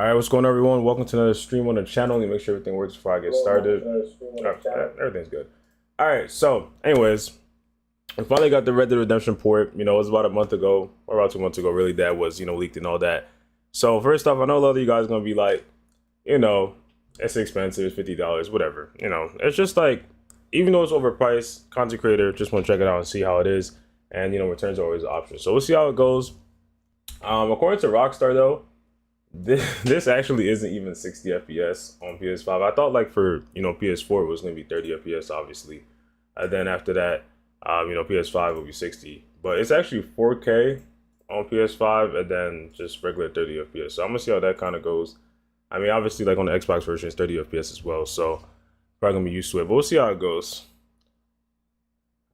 Alright, what's going on, everyone? Welcome to another stream on the channel. Let me make sure everything works before I get started. Everything's good. Alright, so, anyways, I finally got the Red Dead Redemption port. You know, it was about a month ago, or about 2 months ago, really, that was, leaked and all that. So, first off, I know a lot of you guys are going to be like, it's expensive, it's $50, whatever. It's just like, even though it's overpriced, content creator, just want to check it out and see how it is. And, returns are always an option. So, we'll see how it goes. According to Rockstar, though, this actually isn't even 60 FPS on PS5. I thought like for PS4 it was gonna be 30 FPS obviously, and then after that, PS5 will be 60. But it's actually 4K on PS5 and then just regular 30 FPS. So I'm gonna see how that kind of goes. I mean, obviously like on the Xbox version it's 30 FPS as well, so probably gonna be used to it. But we'll see how it goes.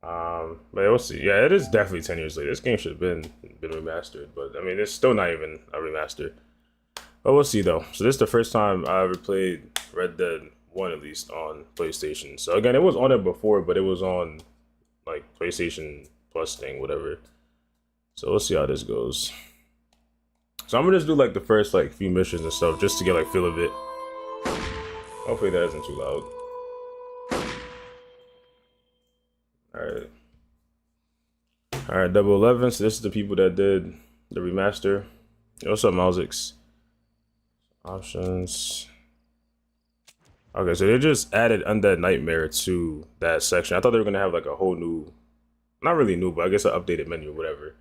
But we'll see. Yeah, it is definitely 10 years later. This game should have been remastered, but I mean it's still not even a remaster. But we'll see though. So this is the first time I ever played Red Dead 1 at least on PlayStation. So again, it was on it before, but it was on like PlayStation Plus thing, whatever. So we'll see how this goes. So I'm gonna just do like the first like few missions and stuff just to get like feel of it. Hopefully that isn't too loud. Alright. Alright, Double 11. So this is the people that did the remaster. Yo, what's up, Malzix? Options. Okay, so they just added Undead Nightmare to that section. I thought they were gonna have like a whole new, not really new, but I guess an updated menu or whatever.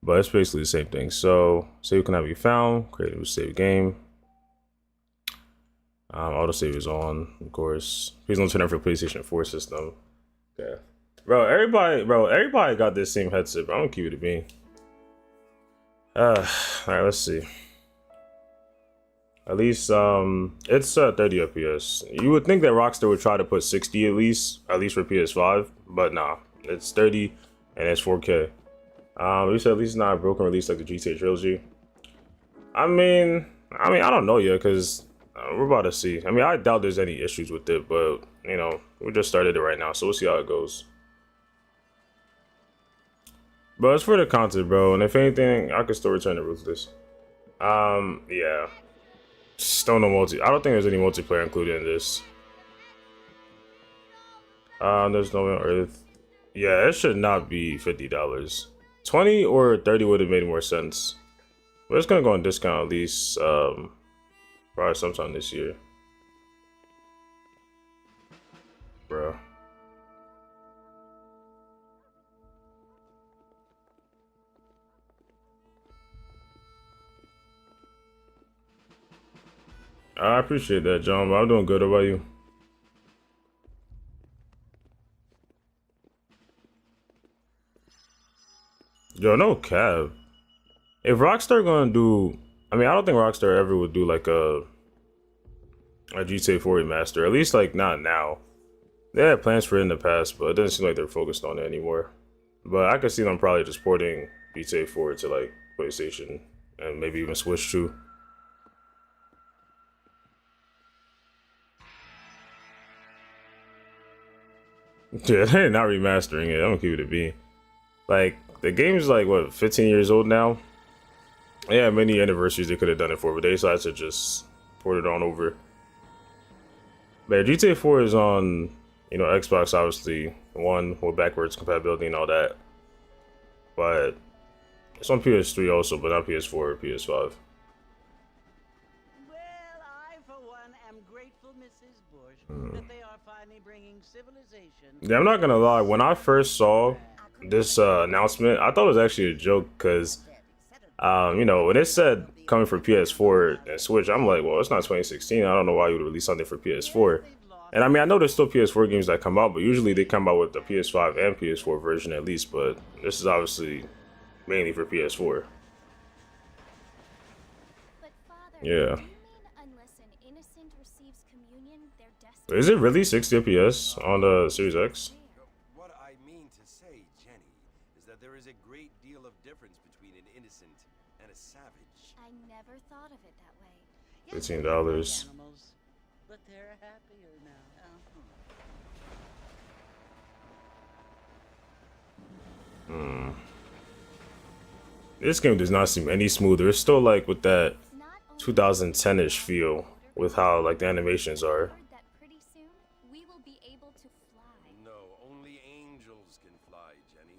But it's basically the same thing. So save can be found, create a new save game. Autosave is on, of course. Please don't turn on for PlayStation 4 system. Okay. Bro, everybody got this same headset, bro. I'm gonna keep it to me. Alright, let's see. At least, it's 30 FPS. You would think that Rockstar would try to put 60 at least for PS5, but nah, it's 30 and it's 4K. You said at least not a broken release like the GTA trilogy. I mean, I don't know yet because we're about to see. I mean, I doubt there's any issues with it, but we just started it right now, so we'll see how it goes. But it's for the content, bro, and if anything, I could still return to Ruthless. Yeah. Still no multi. I don't think there's any multiplayer included in this. There's no on Earth. Yeah, it should not be $50. 20 or 30 would have made more sense. But it's gonna go on discount at least, probably sometime this year. Bro. I appreciate that, John, but I'm doing good. How about you? Yo, no cap. If Rockstar gonna do, I mean, I don't think Rockstar ever would do like a GTA 4 remaster. At least like not now. They had plans for it in the past, but it doesn't seem like they're focused on it anymore. But I could see them probably just porting GTA 4 to like PlayStation and maybe even Switch too. Yeah, they're not remastering it. I'm gonna keep it a B. Like, the game's like, what, 15 years old now? Yeah, many anniversaries they could have done it for, but they decided to just port it on over. But GTA 4 is on, Xbox, obviously. One with backwards compatibility and all that. But it's on PS3 also, but not PS4 or PS5. Well, I, for one, am grateful, Mrs. Bush, that they are finally bringing civilization. Yeah, I'm not gonna lie. When I first saw this announcement, I thought it was actually a joke because, when it said coming for PS4 and Switch, I'm like, well, it's not 2016. I don't know why you would release something for PS4. And I mean, I know there's still PS4 games that come out, but usually they come out with the PS5 and PS4 version at least. But this is obviously mainly for PS4. Yeah. Is it really 60 FPS on the Series X? What I mean to say, Jenny, is that there is a great deal of difference between an innocent and a savage. I never thought of it that way. $15. But they're happier now. This game does not seem any smoother. It's still like with that 2010-ish feel with how like the animations are. Heard that pretty soon we will be able to fly. No, only angels can fly, Jenny.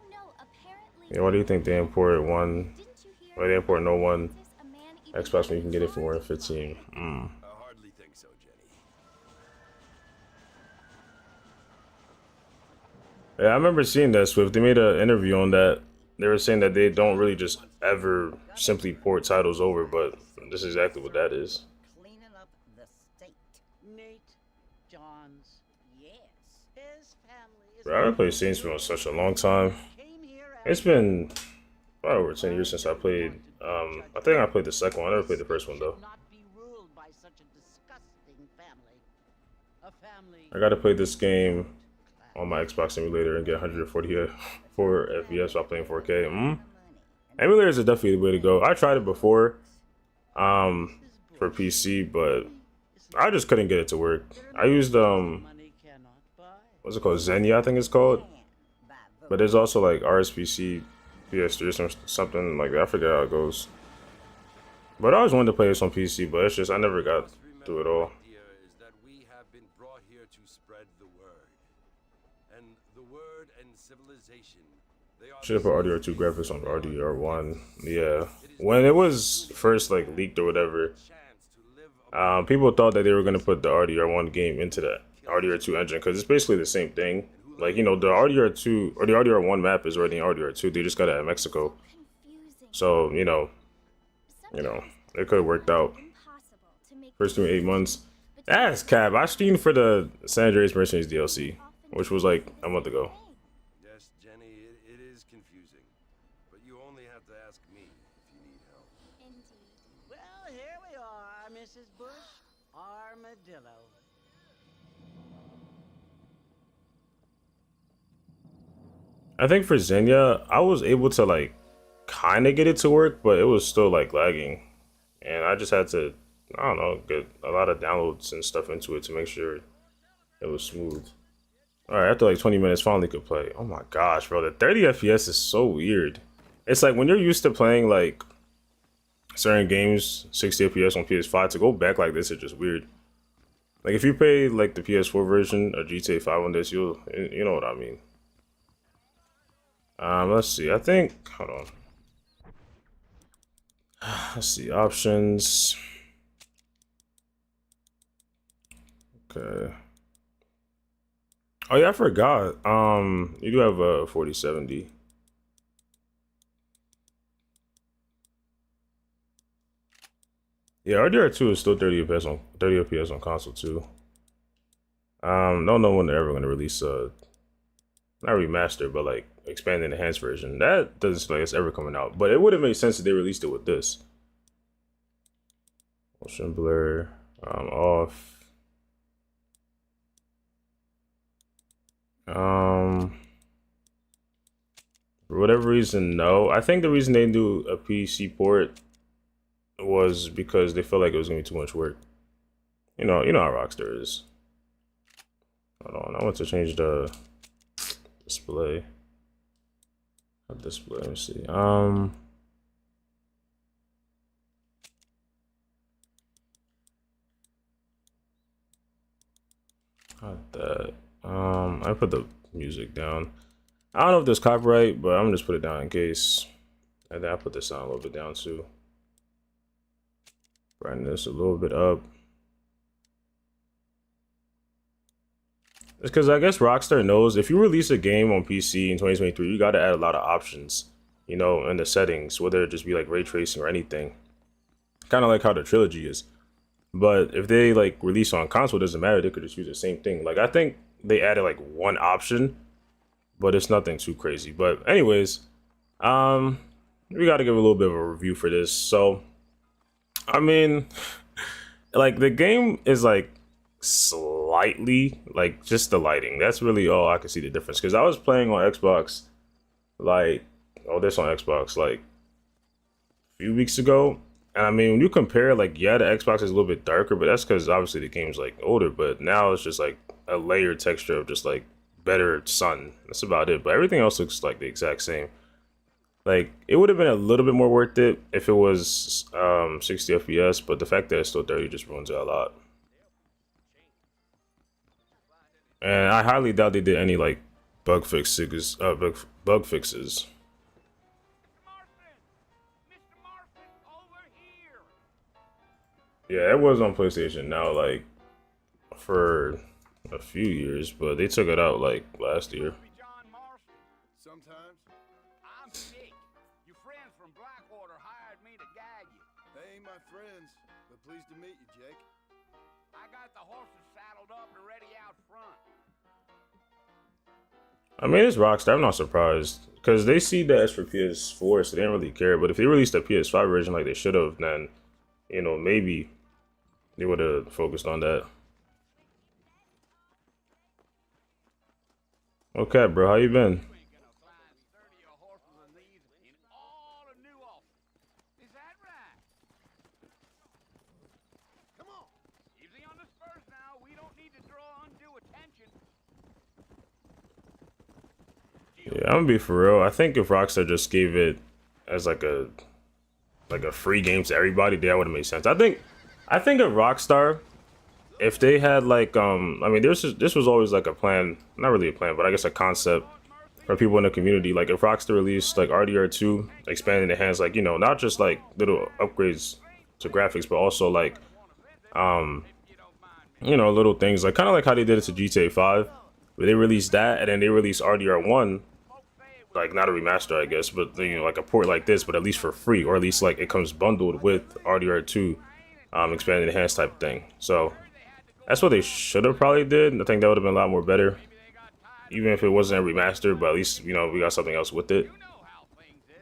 No, apparently. Yeah, why do you think they imported one? Didn't you hear? Why they import no one A man even Xbox when you had can get it for more than cars to 15? fly. Mm. I hardly think so, Jenny. Yeah, I remember seeing that Swift. They made an interview on that. They were saying that they don't really just ever simply port titles over, but this is exactly what that is. Cleaning up the state. Nate Johns. Yes. His family is. Bro, I haven't played Saints for such a long time. Came here It's been about over 10 years since I played. I think I played the second one. I never played the first one though. Not be ruled by such a disgusting family. A family. I gotta play this game on my Xbox emulator and get 144 FPS while playing 4K. Emulators are definitely the way to go. I tried it before, for PC, but I just couldn't get it to work. I used Money cannot buy. what's it called? Xenia, I think it's called. But there's also like RSPC, PS3 or something like that. I forget how it goes. But I always wanted to play this on PC, but it's just I never got through it all. The idea is that we have been brought here to spread the word. And the word and civilization, they are Should have put RDR2 graphics on RDR1. Yeah, when it was first like leaked or whatever, chance to live people thought that they were gonna put the RDR1 game into the RDR2 engine because it's basically the same thing. Like, you know, the RDR2 or the RDR1 map is already in RDR2. They just got it in Mexico, Confusing. so you know, it could have worked out. Impossible to make First 8 months. That's cap. I streamed for the San Andreas Mercenaries DLC, which was like a month ago. Yes, Jenny, it is confusing. But you only have to ask me if you need help. Indeed. Well, here we are, Mrs. Bush. Armadillo. I think for Xenia, I was able to like kind of get it to work, but it was still like lagging, and I just had to, I don't know, get a lot of downloads and stuff into it to make sure it was smooth. All right, after like 20 minutes, finally could play. Oh my gosh, bro, the 30 FPS is so weird. It's like when you're used to playing like certain games 60 FPS on PS5, to go back like this is just weird. Like if you play like the PS4 version of GTA 5 on this, you know what I mean. Let's see. I think. Hold on. Let's see options. Okay. Oh yeah, I forgot. You do have a 4070. Yeah, RDR2 is still 30 FPS on console too. Don't know when they're ever gonna release not remaster, but like expanded enhanced version. That doesn't seem like it's ever coming out. But it would have made sense if they released it with this. Motion blur off. For whatever reason, no. I think the reason they do a PC port was because they felt like it was gonna be too much work. You know how Rockstar is. Hold on, I want to change the display. Display, let me see. Not that. I put the music down. I don't know if there's copyright, but I'm gonna just put it down in case. And then I put the sound a little bit down too. Brighten this a little bit up. It's because I guess Rockstar knows if you release a game on PC in 2023, you got to add a lot of options, you know, in the settings, whether it just be like ray tracing or anything. Kind of like how the trilogy is. But if they like release on console, it doesn't matter. They could just use the same thing. Like I think they added like one option, but it's nothing too crazy. But anyways, we got to give a little bit of a review for this. So, I mean, like the game is like slightly like just the lighting. That's really all I can see the difference. Because I was playing on Xbox, like this on Xbox like a few weeks ago. And I mean, when you compare, like, yeah, the Xbox is a little bit darker, but that's because obviously the game's like older. But now it's just like a layered texture of just like better sun. That's about it. But everything else looks like the exact same. Like, it would have been a little bit more worth it if it was 60 FPS, but the fact that it's still 30 just ruins it a lot. And I highly doubt they did any like bug fixes. Bug fixes. Yeah, it was on PlayStation now, like for a few years, but they took it out like last year. Sometimes. I'm sick. Your friends from Blackwater hired me to guide you. They ain't my friends, but pleased to meet you, Jake. I got the horses saddled up and ready out front. I mean, it's Rockstar. I'm not surprised because they see that as for PS4, so they didn't really care. But if they released a PS5 version like they should have, then you know maybe they would have focused on that. Okay, bro, how you been? You ain't gonna find sturdier horses than these in all of New Ulster. Is that right? Come on. Easy on the spurs now. We don't need to draw undue attention. Yeah, I'm gonna be for real. I think if Rockstar just gave it as like a free game to everybody, that would have made sense. I think if Rockstar, if they had like I mean this was always like a plan, not really a plan, but I guess a concept for people in the community. Like if Rockstar released like RDR2, expanding the hands, like, you know, not just like little upgrades to graphics, but also like you know, little things like kind of like how they did it to GTA 5, where they released that and then they released RDR1, like not a remaster I guess, but you know, like a port like this, but at least for free, or at least like it comes bundled with RDR2 expanding the hands type thing. So that's what they should have probably did. I think that would have been a lot more better, even if it wasn't a remaster, but at least, you know, we got something else with it. You know how things is.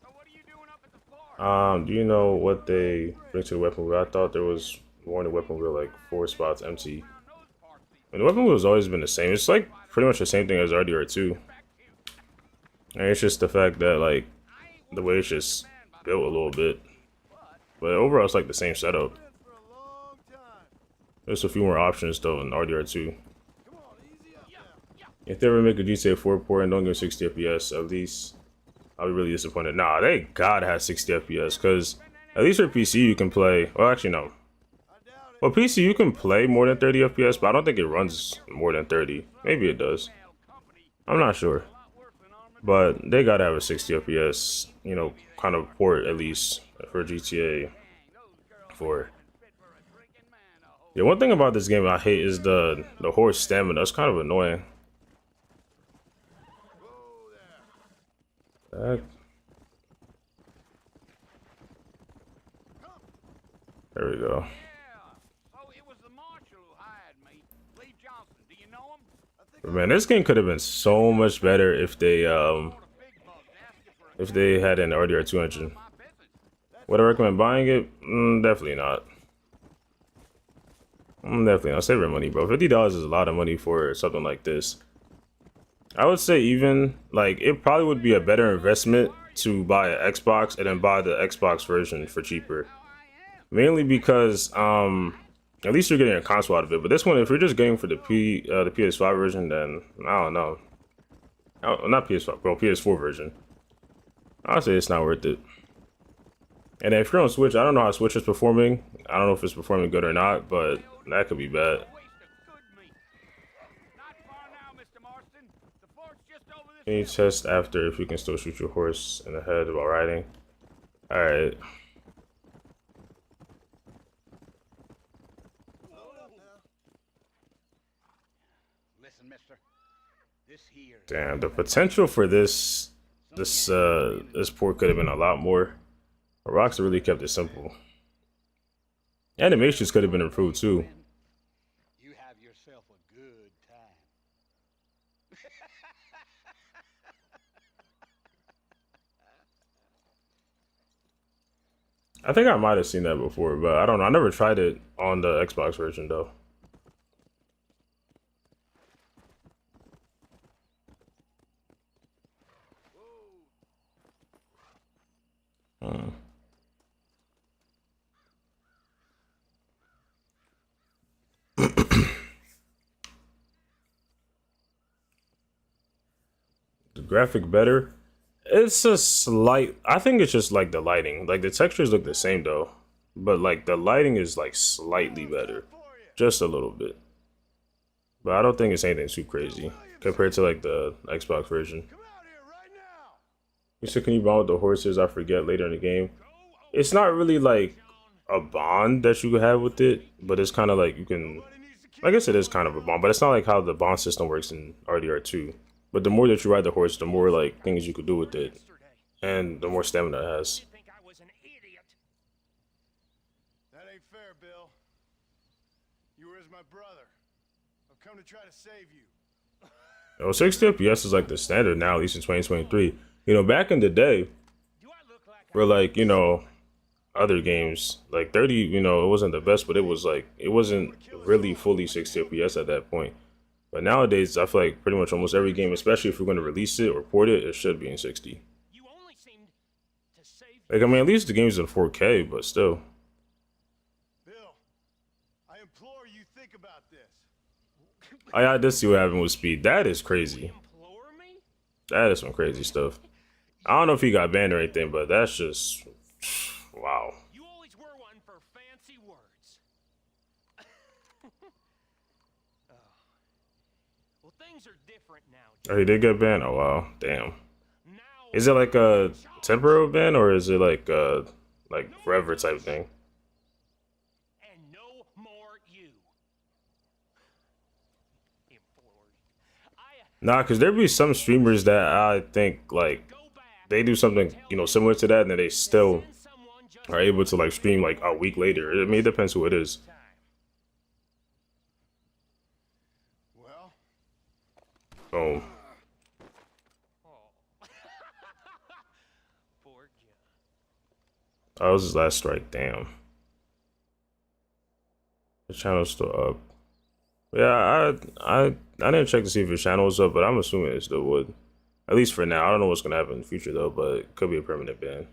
So what are you doing up at the fort? Do you know what they bring to the weapon wheel? I thought there was more in the weapon wheel, like 4 spots empty. And the weapon wheel has always been the same. It's like pretty much the same thing as RDR2. And it's just the fact that like the way it's just built a little bit. But overall it's like the same setup. For a long time. There's a few more options though in RDR2. Come on, easy up now. If they ever make a GTA 4 port and don't give 60 FPS, at least I'll be really disappointed. Nah, they gotta have 60 FPS, because at least for PC you can play, well actually no. Well, PC you can play more than 30 FPS, but I don't think it runs more than 30. Maybe it does. I'm not sure. But they gotta have a 60 FPS, you know, kind of port at least for GTA 4. Yeah, one thing about this game I hate is the horse stamina. It's kind of annoying. Back. There we go. So it was the marshal who hired me. Lee Johnson. Do you know him? But man, this game could have been so much better if they had an RDR2 engine. Would I recommend buying it? Definitely not. Definitely not. Saving money, bro. $50 is a lot of money for something like this. I would say even like it probably would be a better investment to buy an Xbox and then buy the Xbox version for cheaper. Mainly because at least you're getting a console out of it. But this one, if you're just getting for the PS5 version, then I don't know. Oh, not PS5, bro, PS4 version. I'll say it's not worth it. And then if you're on Switch, I don't know how Switch is performing. I don't know if it's performing good or not, but that could be bad. Can you test after if you can still shoot your horse in the head while riding? Alright. Listen, mister. This here. Damn, the potential for this port could have been a lot more. But Rockstar really kept it simple. Animations could have been improved too. You have yourself a good time. I think I might have seen that before, but I don't know. I never tried it on the Xbox version though. The graphic better. It's a slight. I think it's just like the lighting. Like the textures look the same though, but like the lighting is like slightly better, just a little bit. But I don't think it's anything too crazy compared to like the Xbox version. Come out here right now. You said, can you bond with the horses? I forget later in the game. It's not really like a bond that you have with it, but it's kind of like you can. I guess it is kind of a bond, but it's not like how the bond system works in RDR2. But the more that you ride the horse, the more like things you could do with it, and the more stamina it has. Think I was an idiot. That ain't fair, Bill. You were as my brother. I've come to try to save you. You know, 60 FPS is like the standard now, at least in 2023. You know, back in the day, Do I look like for like, you know, other games, like 30, you know, it wasn't the best, but it was like, it wasn't really fully 60 FPS at that point. But nowadays, I feel like pretty much almost every game, especially if you're going to release it or port it, it should be in 60. you only seemed to save Like, I mean, at least the game's in 4K, but still. Bill? I implore you think about this. I did see what happened with Speed. That is crazy. Implore me? That is some crazy stuff. I don't know if he got banned or anything, but that's just, wow. You always were one for fancy words. Oh. Well, things are different now. Oh, he did get banned? Oh, wow. Damn. Now Is it like a temporary ban or is it like a like forever type thing? and no more you. Implored. Nah, because there be some streamers that I think like Go back. they do something, you know, similar to that and then they still Send someone just are able to like stream like a week later. I mean, it depends who it is. time. Well, Oh, oh. Poor John. that was his last strike. Damn. The channel's still up. Yeah, I didn't check to see if his channel was up, but I'm assuming it still would. At least for now. I don't know what's gonna happen in the future though, but it could be a permanent ban.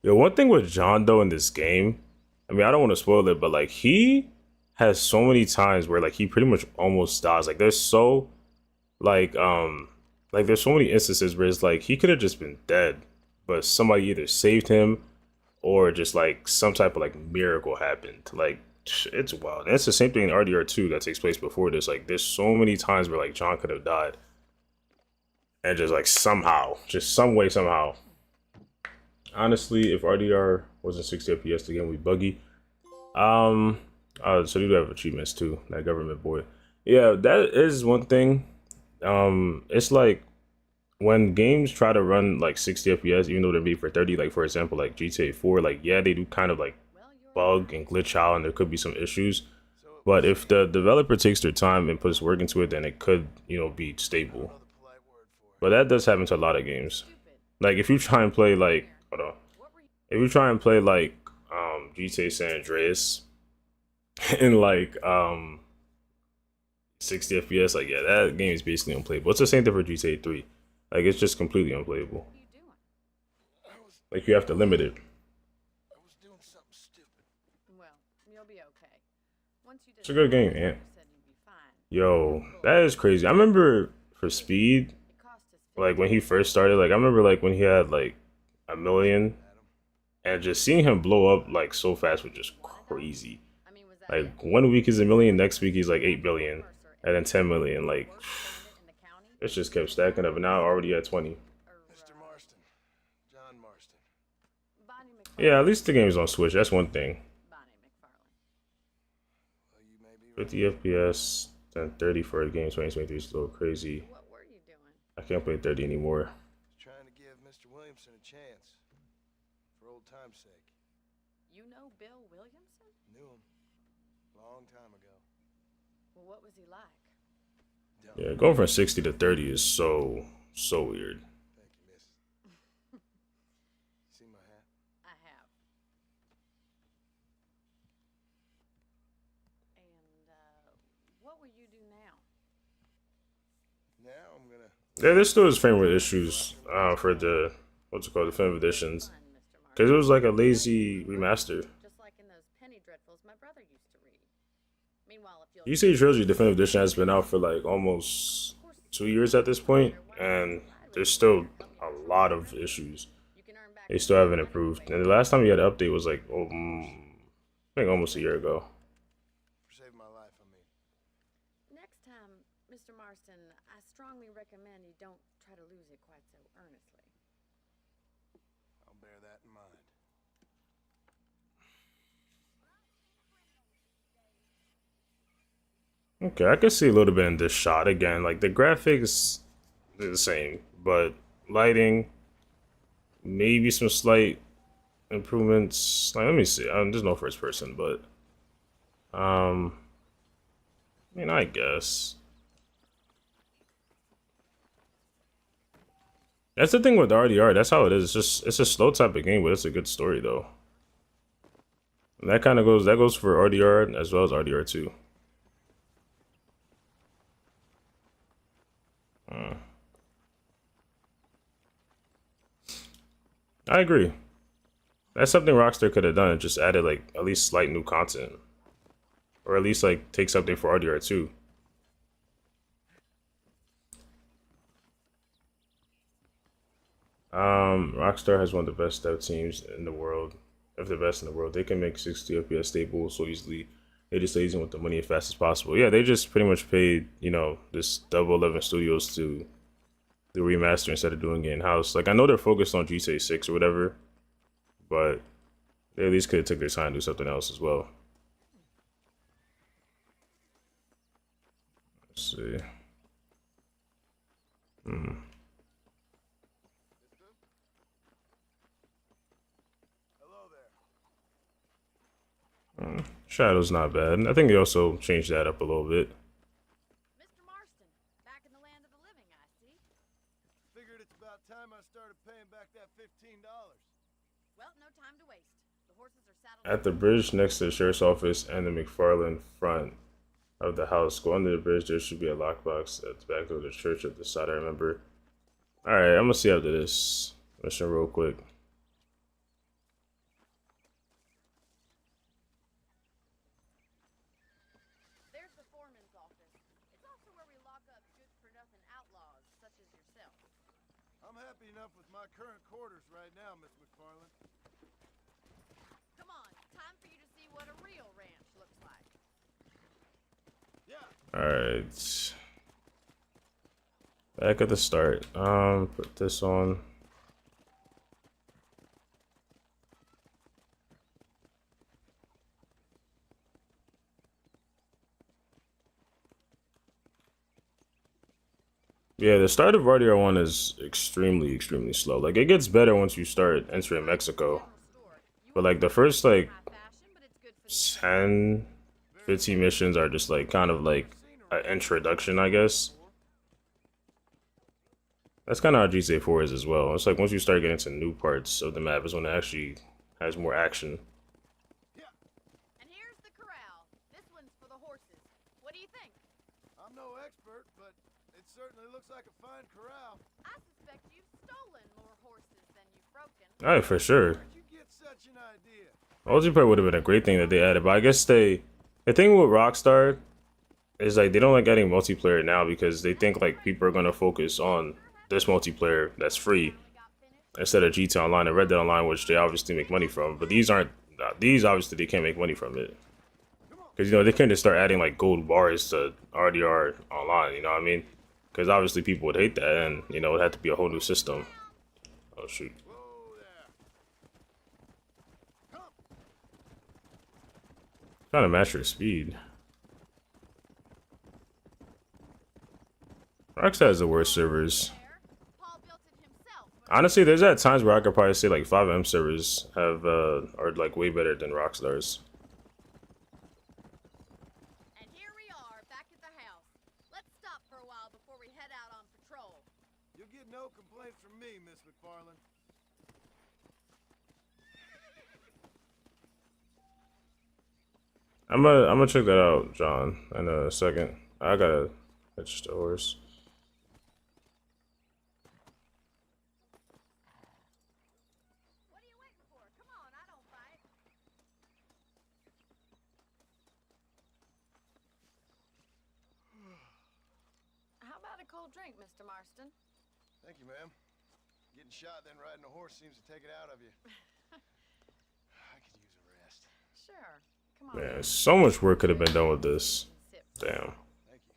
Yo, one thing with John though in this game, I mean, I don't want to spoil it, but like he has so many times where like he pretty much almost dies. Like there's so like there's so many instances where it's like he could have just been dead, but somebody either saved him or just like some type of like miracle happened. Like it's wild. And it's the same thing in RDR2 that takes place before this. Like there's so many times where like John could have died. And just like somehow, just some way, somehow. Honestly, if RDR wasn't 60 FPS, the game would be buggy. So you do have achievements too, that government boy. Yeah, that is one thing. It's like when games try to run like 60 FPS, even though they're made for 30, like for example, like GTA 4, like yeah, they do kind of like bug and glitch out, and there could be some issues. But if the developer takes their time and puts work into it, then it could, you know, be stable. But that does happen to a lot of games. Like if you try and play like, hold on, if you try and play like GTA San Andreas in like 60 FPS, like yeah, that game is basically unplayable. It's the same thing for GTA 3. Like it's just completely unplayable. Like you have to limit it. I was doing something stupid. Well, you'll be okay. Once you It's a good game, man. said you'd be fine. Yo, that is crazy. I remember for Speed, It cost us like when he first started, like I remember like when he had like 1 million, and just seeing him blow up like so fast was just crazy. I mean, was that Like 1 week he's 1 million, next week he's like 8 billion, and then 10 million. Like in the county? it just kept stacking up, and now already at 20. Or, Mr. Marston. John Marston. Bonnie McFarlane. Yeah, at least the game's on Switch. That's one thing. Bonnie McFarlane. Well, you may be right. 50 FPS, then 30 for a game. 2023 is a little crazy. What were you doing? I can't play 30 anymore. Trying to give Mr. Williamson a chance. For old time's sake. You know Bill Williamson? Knew him. Long time ago. Well, what was he like? Dumb. Yeah, going from 60 to 30 is so weird. Thank you, miss. See my hat? I have. And, what will you do now? Now I'm gonna... Yeah, there's still his framerate issues for the what's it called, the film editions, Fun, Mr. Martin. because it was like a lazy remaster. Just like in those penny dreadfuls my brother used to read. Meanwhile, if you'll... UC Trilogy Definitive Edition has been out for like almost 2 years at this point, and there's still a lot of issues. You can earn back They still haven't improved. And the last time we had an update was like, I think almost a year ago. Saved my life, I mean. Next time, Mr. Marston, I strongly recommend you don't try to lose it quite so earnestly. I'll bear that in mind. Okay, I can see a little bit in this shot again. Like the graphics are the same, but lighting, maybe some slight improvements. Like, let me see. There's no first person, but I mean, I guess that's the thing with RDR. That's how it is. It's a slow type of game, but it's a good story though. And that kind of goes for RDR as well as RDR2. I agree. That's something Rockstar could have done. Just added like at least slight new content, or at least like take something for RDR2. Rockstar has one of the best dev teams in the world, if the best in the world. They can make 60 FPS stable so easily. They just lazy with the money as fast as possible. Yeah, they just pretty much paid, you know, this Double 11 Studios to remaster instead of doing it in house. Like I know they're focused on GTA 6 or whatever, but they at least could have took their time to do something else as well. Let's see. Hello there. Shadow's not bad. I think they also changed that up a little bit. Mr. Marston, back in the land of the living, I see. Figured it's about time I started paying back that $15. Well, no time to waste. The horses are saddled. At the bridge next to the sheriff's office and the McFarland front of the house, go under the bridge. There should be a lockbox at the back of the church at the side. I remember. All right, I'm gonna see after this mission real quick. There's the foreman's office. It's also where we lock up good-for-nothing outlaws such as yourself. I'm happy enough with my current quarters right now, Miss McFarland. Come on, time for you to see what a real ranch looks like. Yeah. All right. Back at the start. Put this on. Yeah, the start of RDR1 is extremely slow. Like, it gets better once you start entering Mexico. But, like, the first, like, 10, 15 missions are just, like, kind of, like, an introduction, I guess. That's kind of how GTA 4 is as well. It's like, once you start getting to new parts of the map is when it actually has more action. And here's the corral. This one's for the horses. What do you think? I'm no expert, but it certainly looks like a fine corral. I suspect you've stolen more horses than you've broken. Alright, for sure. Where'd you get such an idea? Multiplayer would have been a great thing that they added, but I guess the thing with Rockstar is like they don't like adding multiplayer now because they think like people are gonna focus on this multiplayer that's free instead of GTA Online and Red Dead Online, which they obviously make money from. But these aren't. These obviously they can't make money from it because you know they can't just start adding like gold bars to RDR Online. You know what I mean? Because obviously people would hate that, and you know it had to be a whole new system. Oh shoot! Whoa there. Come. Trying to match your speed. Rockstar has the worst servers. Paul built it himself. Honestly, there's at times where I could probably say like 5M servers have are like way better than Rockstar's. And here we are, back at the house. Let's stop for a while before we head out on patrol. You'll get no complaints from me, Miss McFarland. I'm gonna check that out, John, in a second. I gotta hitch the horse. What are you waiting for? Come on, I don't bite. How about a cold drink, Mr. Marston? Thank you, ma'am. Getting shot then riding a horse seems to take it out of you. I could use a rest. Sure. Come on. Man, so much work could have been done with this. Damn. Thank you.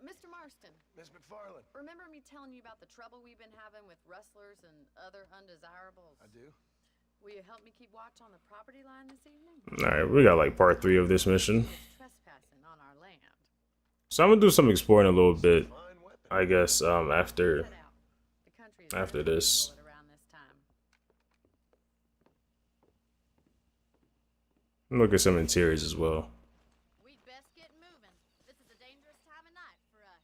Mr. Marston, Miss McFarland. remember me telling you about the trouble we've been having with rustlers and other undesirables? I do. Will you help me keep watch on the property line this evening? Alright, we got like part 3 of this mission. Trespassing on our land. So I'm gonna do some exploring a little bit, Fine weapon. I guess, after Head out. The country is after very this. desolate around this time. Look at some interiors as well. We'd best get moving. This is a dangerous time of night for us.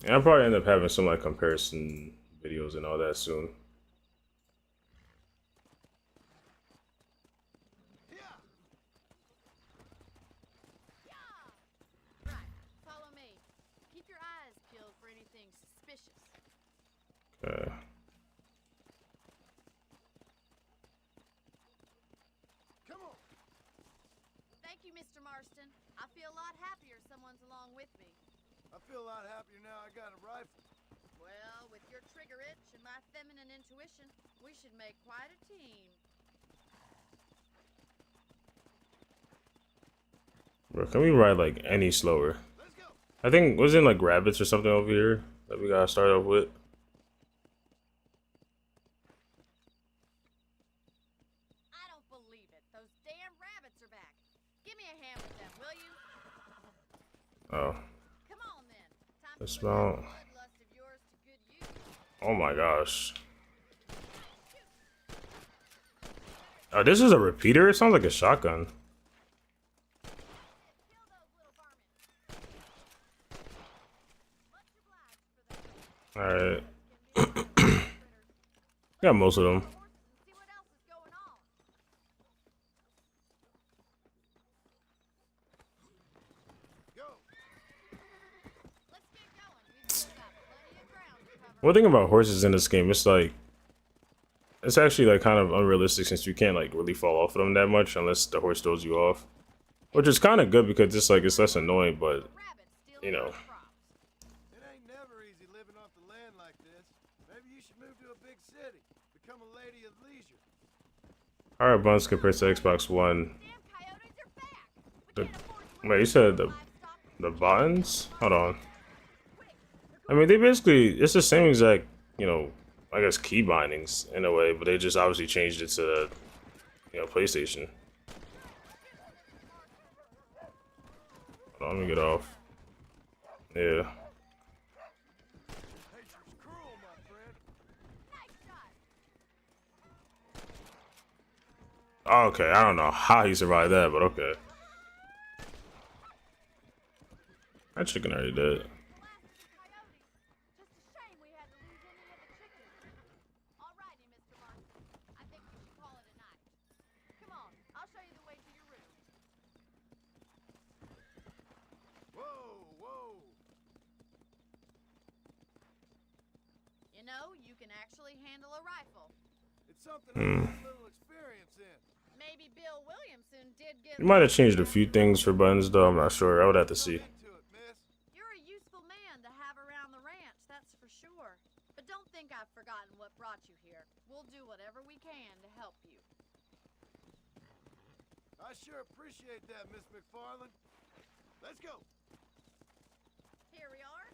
Yeah, I'll probably end up having some like comparison videos and all that soon. Right, follow me. Keep your eyes peeled for anything suspicious. Come on. Thank you, Mr. Marston. I feel a lot happier someone's along with me. I feel a lot happier now I got a rifle. Well, with your trigger itch and my feminine intuition, we should make quite a team. Bro, can we ride like any slower? Let's go. I think wasn't like rabbits or something over here that we gotta start off with. I don't believe it. Those damn rabbits are back. Give me a hand with them, will you? Oh, Come on then. Time Let's to put that mount. bloodlust of yours to good use. oh my gosh. Oh, this is a repeater. It sounds like a shotgun. Kill those little vermin. Much obliged for that. All right, got most of them. Horses and see what else is going on. Go. Let's get going. We've still got plenty of ground to cover. One thing about horses in this game, it's like it's actually like kind of unrealistic since you can't like really fall off of them that much unless the horse throws you off, which is kind of good because it's like it's less annoying. But Rabbits stealing you know. our crops. It ain't never easy living off the land like this. Maybe you should move to a big city. Become a lady of leisure. higher buttons compared to Xbox One. Damn coyotes are back. We The, can't afford to wait, you said the buttons? Hold on. I mean, they basically it's the same exact, you know, I guess key bindings in a way, but they just obviously changed it to, you know, PlayStation. Hold on, let me get off. Yeah. Nature's cruel, my friend. Oh, okay, I don't know how he survived that, but okay. That chicken already dead. Just a shame we had to lose any of the chickens. Alrighty, Mr. Marston. I think we should call it a night. Come on, I'll show you the way to your room. Whoa, whoa. You know, you can actually handle a rifle. It's something I have little experience in. Maybe Bill Williamson did get. You might have changed a few things for buttons, though. I'm not sure. I would have to see. Into it, miss. You're a useful man to have around the ranch, that's for sure. But don't think I've forgotten what brought you here. We'll do whatever we can to help you. I sure appreciate that, Miss McFarland. Let's go. Here we are.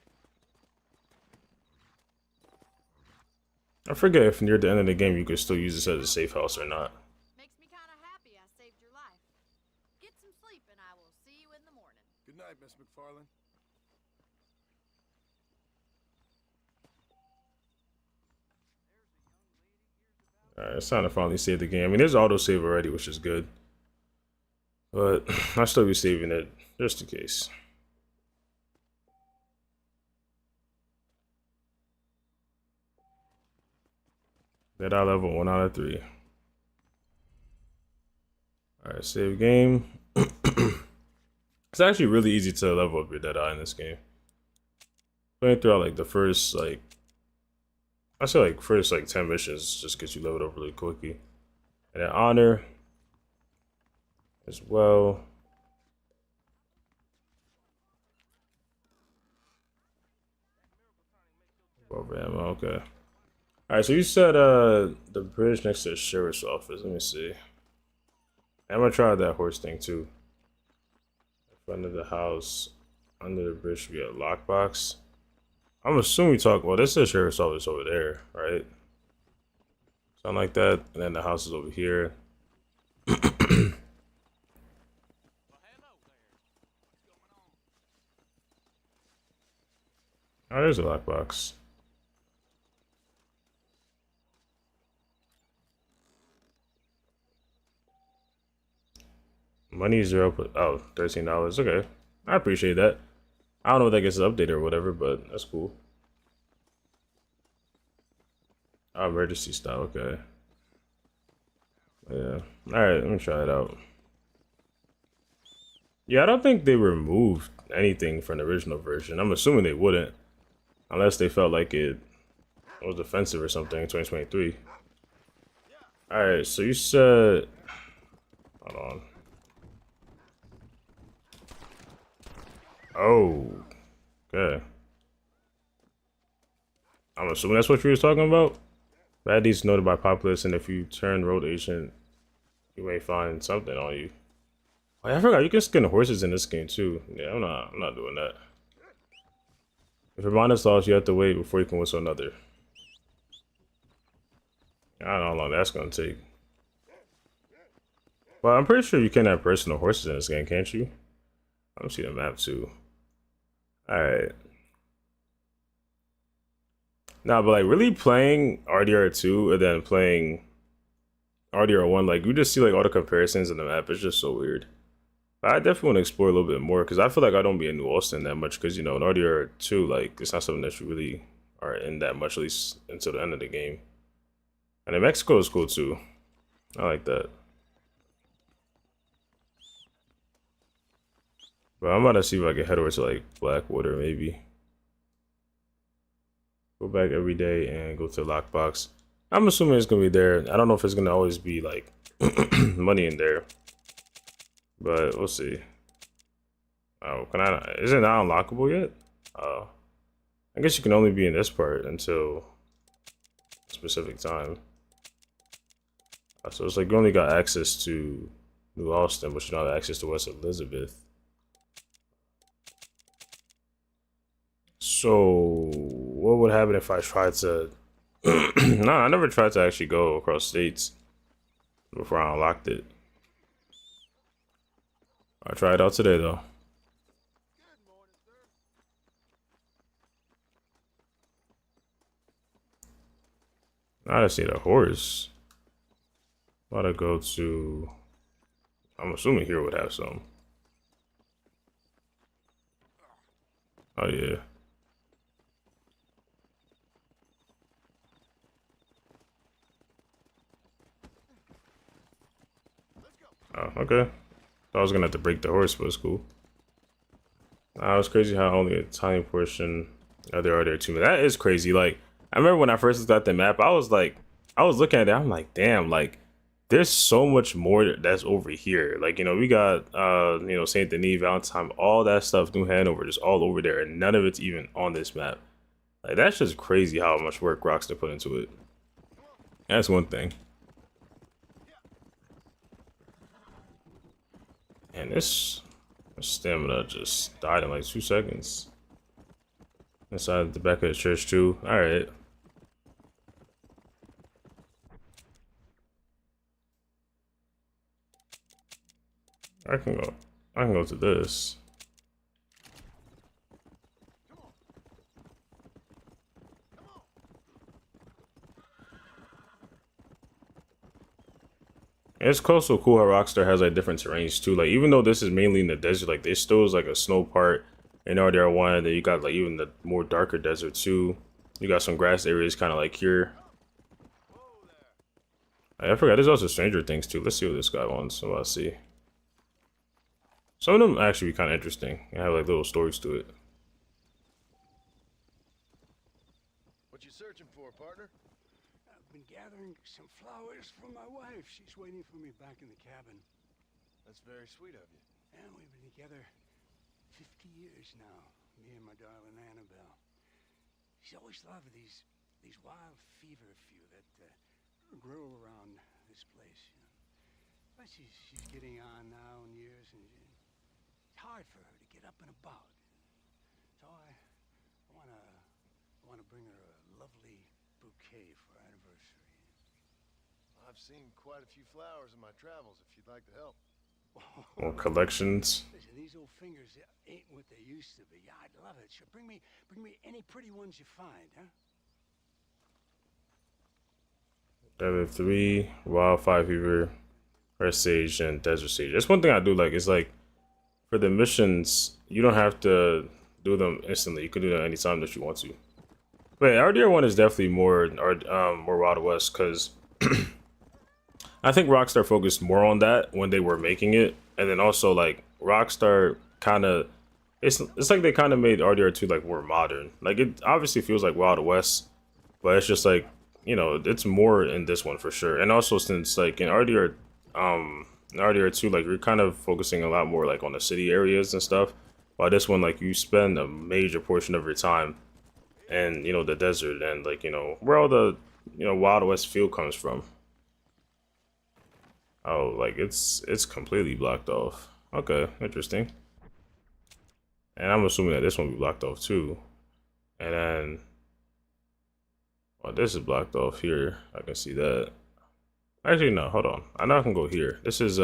I forget if near the end of the game you could still use this as a safe house or not. Makes me kind of happy I saved your life. Get some sleep and I will see you in the morning. Good night, Miss McFarland. Alright, it's time to finally save the game. I mean, there's autosave already, which is good. But I'll still be saving it, just in case. Dead Eye level 1 out of 3. Alright, save game. It's actually really easy to level up your Dead Eye in this game. Playing throughout like the first like I say like first like 10 missions just gets you leveled up really quickly. And then honor as well. Over ammo, okay. Alright, so you said the bridge next to the sheriff's office. Let me see. I'm gonna try that horse thing too. In front of the house, under the bridge should be a lockbox. I'm assuming we talk. Well, this is the sheriff's office over there, right? Something like that. And then the house is over here. Oh, there's a lockbox. Money 0, but oh, $13. Okay, I appreciate that. I don't know if that gets updated or whatever, but that's cool. Emergency style, okay. Yeah. Alright, let me try it out. Yeah, I don't think they removed anything from the original version. I'm assuming they wouldn't. Unless they felt like it was offensive or something in 2023. Alright, so you said... Hold on. Oh. Okay. I'm assuming that's what you was talking about? Baddies noted by populace, and if you turn road agent, you may find something on you. Oh, yeah, I forgot you can skin horses in this game too. Yeah, I'm not doing that. If your mind is lost, you have to wait before you can whistle another. I don't know how long that's gonna take. But I'm pretty sure you can have personal horses in this game, can't you? I don't see the map too. Alright. Nah, but like really playing RDR2 and then playing RDR1, like you just see like all the comparisons in the map. It's just so weird. But I definitely want to explore a little bit more because I feel like I don't be in New Austin that much because, you know, in RDR2, like it's not something that you really are in that much, at least until the end of the game. And then Mexico is cool too. I like that. But I'm about to see if I can head over to like Blackwater maybe. Go back every day and go to the lockbox. I'm assuming it's gonna be there. I don't know if it's gonna always be like money in there, but we'll see. Oh, can I? Is it not unlockable yet? Oh, I guess you can only be in this part until a specific time. So it's like you only got access to New Austin, but you don't have access to West Elizabeth. So what would happen if I tried to? No, I never tried to actually go across states before I unlocked it. I tried it out today though. I just need a horse. I'm about to go to. I'm assuming here would have some. Oh yeah. Oh, okay. I was gonna have to break the horse, but it's cool. It was crazy how only a tiny portion of there are there too. That is crazy. Like, I remember when I first looked at the map, I was looking at it, I'm like, damn, like, there's so much more that's over here. Like, you know, we got, you know, Saint Denis, Valentine, all that stuff, New Hanover, just all over there, and none of it's even on this map. Like, that's just crazy how much work Rockstar put into it. That's one thing. And this stamina just died in like 2 seconds. Inside the back of the church too. Alright. I can go to this. It's also cool how Rockstar has like different terrains too. Like even though this is mainly in the desert, like there still is like a snow part in RDR1. Then you got like even the more darker desert too. You got some grass areas kind of like here. I forgot there's also Stranger Things too. Let's see what this guy wants. So I'll see. Some of them actually be kind of interesting and have like little stories to it. What you searching for, partner? I've been gathering some flowers for my wife. She's waiting for me back in the cabin. That's very sweet of you. And we've been together 50 years now, me and my darling Annabelle. She's always loved these wild fever few that grow around this place. You know. But she's getting on now in years, and it's hard for her to get up and about. So I wanna bring her a lovely bouquet for our anniversary. I've seen quite a few flowers in my travels, if you'd like to help. More collections. Listen, these old fingers ain't what they used to be. Yeah, I'd love it. Sure, bring me any pretty ones you find, huh? Level 3, Wildfire Fever, Red Sage, and Desert Sage. That's one thing I do like. Is like for the missions, you don't have to do them instantly. You can do them anytime that you want to. But yeah, RDR 1 is definitely more Wild West because I think Rockstar focused more on that when they were making it, and then also like Rockstar kind of it's like they kind of made RDR 2 like more modern. Like it obviously feels like Wild West, but it's just like, you know, it's more in this one for sure. And also since like in RDR 2, like you're kind of focusing a lot more like on the city areas and stuff, while this one like you spend a major portion of your time in, you know, the desert and like, you know, where all the, you know, Wild West feel comes from. Oh, like it's completely blocked off. Okay, interesting. And I'm assuming that this one will be blocked off too. And then, well, this is blocked off here. I can see that. Actually, no, hold on. I know I can go here. This is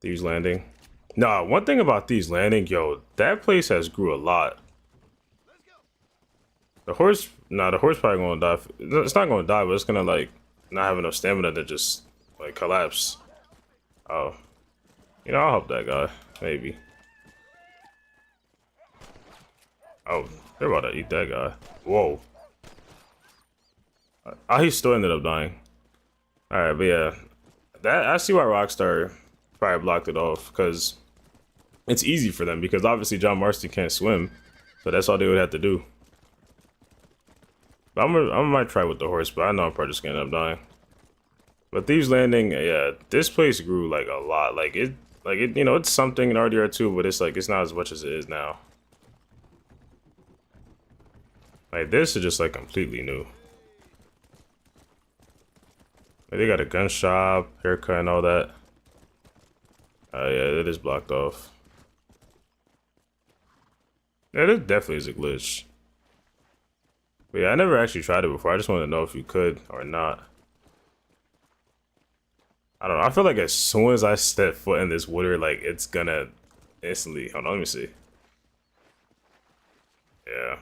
Thieves Landing. Nah, one thing about Thieves Landing, yo, that place has grew a lot. The horse probably gonna die. It's not gonna die, but it's gonna like not have enough stamina to just like collapse. Oh, you know, I'll help that guy maybe. Oh, they're about to eat that guy. Whoa. Oh, he still ended up dying. All right, but yeah, that I see why Rockstar probably blocked it off because it's easy for them because obviously John Marston can't swim, so that's all they would have to do. But I might try with the horse, but I know I'm probably just gonna end up dying. But Thieves Landing, yeah, this place grew like a lot. Like it, you know, it's something in RDR 2, but it's like it's not as much as it is now. Like this is just like completely new. Like, they got a gun shop, haircut, and all that. Yeah, it is blocked off. Yeah, this definitely is a glitch. But yeah, I never actually tried it before. I just wanted to know if you could or not. I don't know. I feel like as soon as I step foot in this water, like it's gonna instantly. Hold on, let me see. Yeah,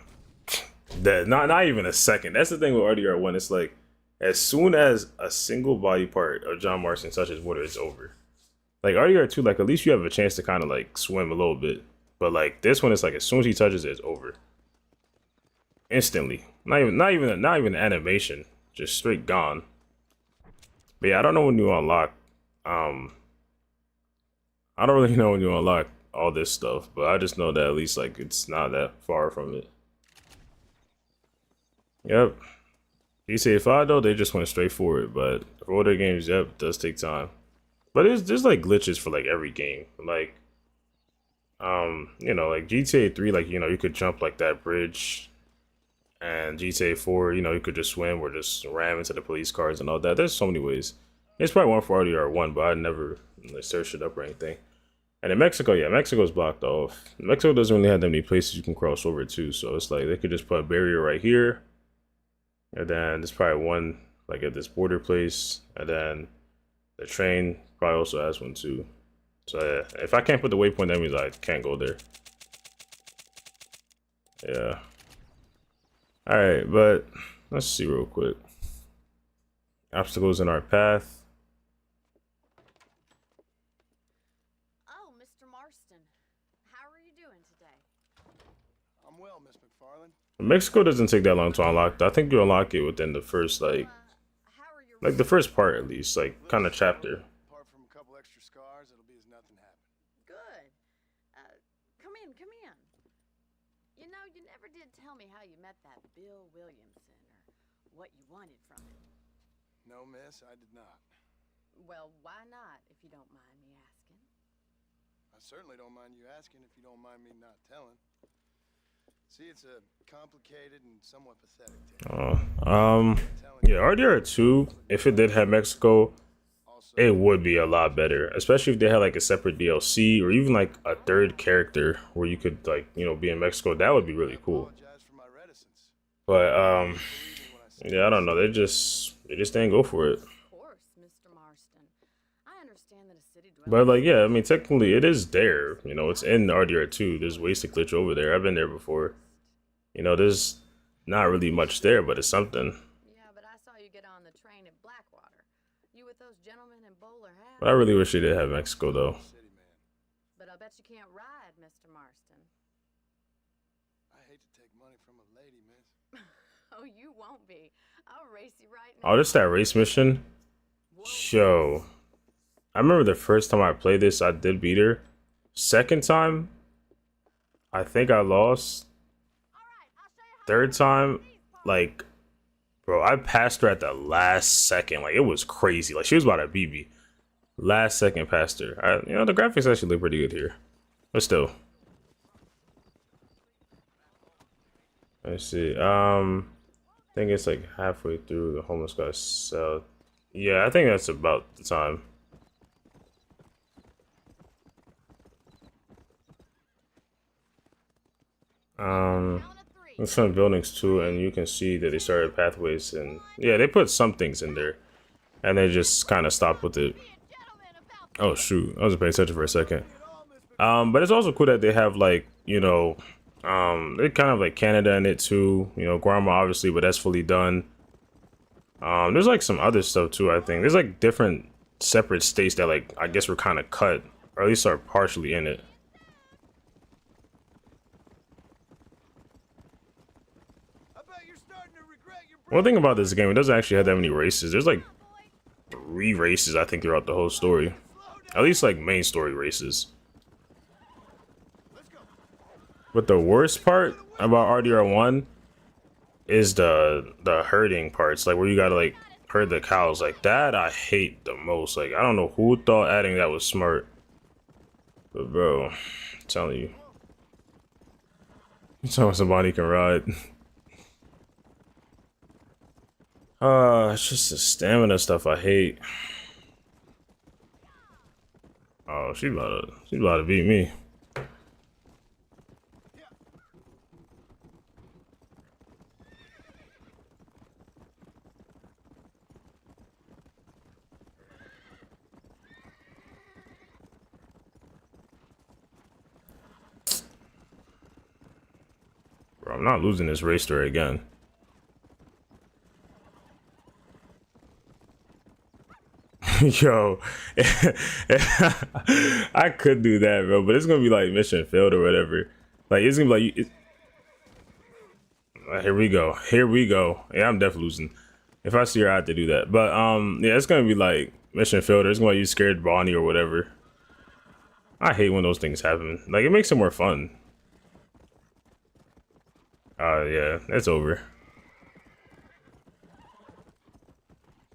that not even a second. That's the thing with RDR 1. It's like as soon as a single body part of John Marston touches water, it's over. Like RDR 2, like at least you have a chance to kind of like swim a little bit. But like this one, it's like as soon as he touches it, it's over. Instantly. Not even animation. Just straight gone. But yeah, I don't know when you unlock. I don't really know when you unlock all this stuff, but I just know that at least like it's not that far from it. Yep. GTA 5 though, they just went straight for it, but for older games, yep, it does take time. But there's like glitches for like every game. Like you know, like GTA 3, like, you know, you could jump like that bridge. And GTA 4, you know, you could just swim or just ram into the police cars and all that. There's so many ways. There's probably one for RDR 1, but I never like, searched it up or anything. And in Mexico, yeah, Mexico's blocked off. Mexico doesn't really have that many places you can cross over to, so it's like they could just put a barrier right here. And then there's probably one like at this border place. And then the train probably also has one too. So yeah, if I can't put the waypoint, that means I can't go there. Yeah. Alright, but let's see real quick. Obstacles in our path. Oh, Mr. Marston. How are you doing today? I'm well, Miss McFarland. Mexico doesn't take that long to unlock. I think you unlock it within the first How are your like the first part at least, like kind of chapter. Apart from a couple extra scars, it'll be as nothing happened. Good. Come in, come in. You know, you never did tell me how you met that Bill Williamson or what you wanted from him. No, miss, I did not. Well, why not, if you don't mind me asking? I certainly don't mind you asking if you don't mind me not telling. See, it's a complicated and somewhat pathetic tale. Yeah, RDR 2, if it did have Mexico, it would be a lot better, especially if they had like a separate DLC or even like a third character where you could like, you know, be in Mexico. That would be really cool. Apologize for my reticence. But Believe me when I say yeah, I don't know. They just didn't go for it. Of course, Mr. Marston. I understand that a city But dweller. like, yeah, I mean, technically it is there. You know, it's in RDR 2. There's ways to glitch over there. I've been there before. You know, there's not really much there, but it's something. Yeah, but I saw you get on the train at Blackwater. You with those gentlemen in bowler hats? But I really wish they did have Mexico though. city man. But I bet you can't ride, Mr. Marston. I hate to take money from a lady, miss. Oh, you won't be. I'll race you right now. Oh, this that race mission? Yo. I remember the first time I played this, I did beat her. Second time, I think I lost. Third time, like, bro, I passed her at the last second. Like, it was crazy. Like, she was about to beat me. Last second past her. You know, the graphics actually look pretty good here. But still. Let's see. I think it's like halfway through the homeless guy's cell. Yeah, I think that's about the time. There's some buildings too, and you can see that they started pathways, and yeah, they put some things in there, and they just kind of stopped with it. Oh shoot, I wasn't paying attention for a second. But it's also cool that they have like, you know, they kind of like Canada in it too. You know, Guarma obviously, but that's fully done. There's like some other stuff too. I think there's like different separate states that like I guess were kind of cut, or at least are partially in it. One thing about this game, it doesn't actually have that many races. There's like 3 races, I think, throughout the whole story. At least like main story races. But the worst part about RDR1 is the herding parts, like where you gotta like herd the cows. Like that I hate the most. Like I don't know who thought adding that was smart. But bro, I'm telling you. You talking about somebody can ride. It's just the stamina stuff I hate. Oh, she's about to beat me. Bro, I'm not losing this race story again. Yo, I could do that, bro, but it's gonna be like mission failed or whatever. Like it's gonna be like, here we go, here we go. Yeah, I'm definitely losing. If I see her, I have to do that. But yeah, it's gonna be like mission failed. Or it's gonna be like you scared Bonnie or whatever. I hate when those things happen. Like it makes it more fun. Yeah, it's over.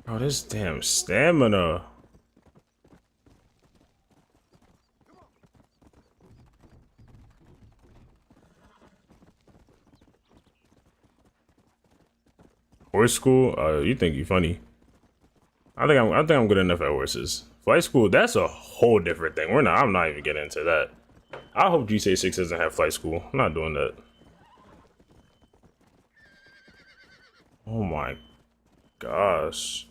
Oh, this damn stamina. Horse school? You think you funny? I think I'm good enough at horses. Flight school, that's a whole different thing. I'm not even getting into that. I hope GTA 6 doesn't have flight school. I'm not doing that. Oh my gosh.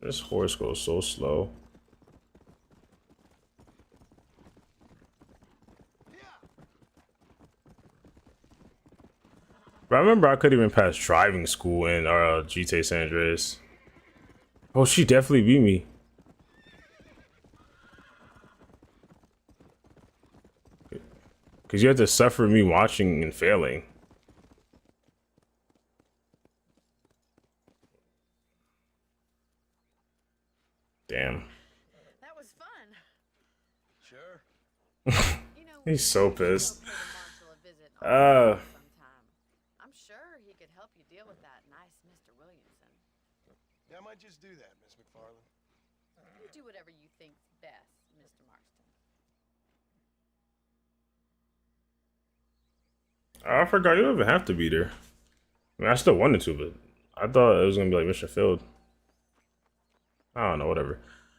This horse goes so slow. But I remember I couldn't even pass driving school in GTA San Andreas. Oh, she definitely beat me. Because you have to suffer me watching and failing. Damn. That was fun. Sure. You know, He's so pissed. Marshall a visit sometime. I'm sure he could could help you deal with that nice Mr. Williamson. Yeah, I might just do that, Miss McFarland. You do whatever you think's best, Mr. Marston. I forgot you don't even have to be there. I mean, I still wanted to, but I thought it was gonna be like mission failed. I don't know, whatever.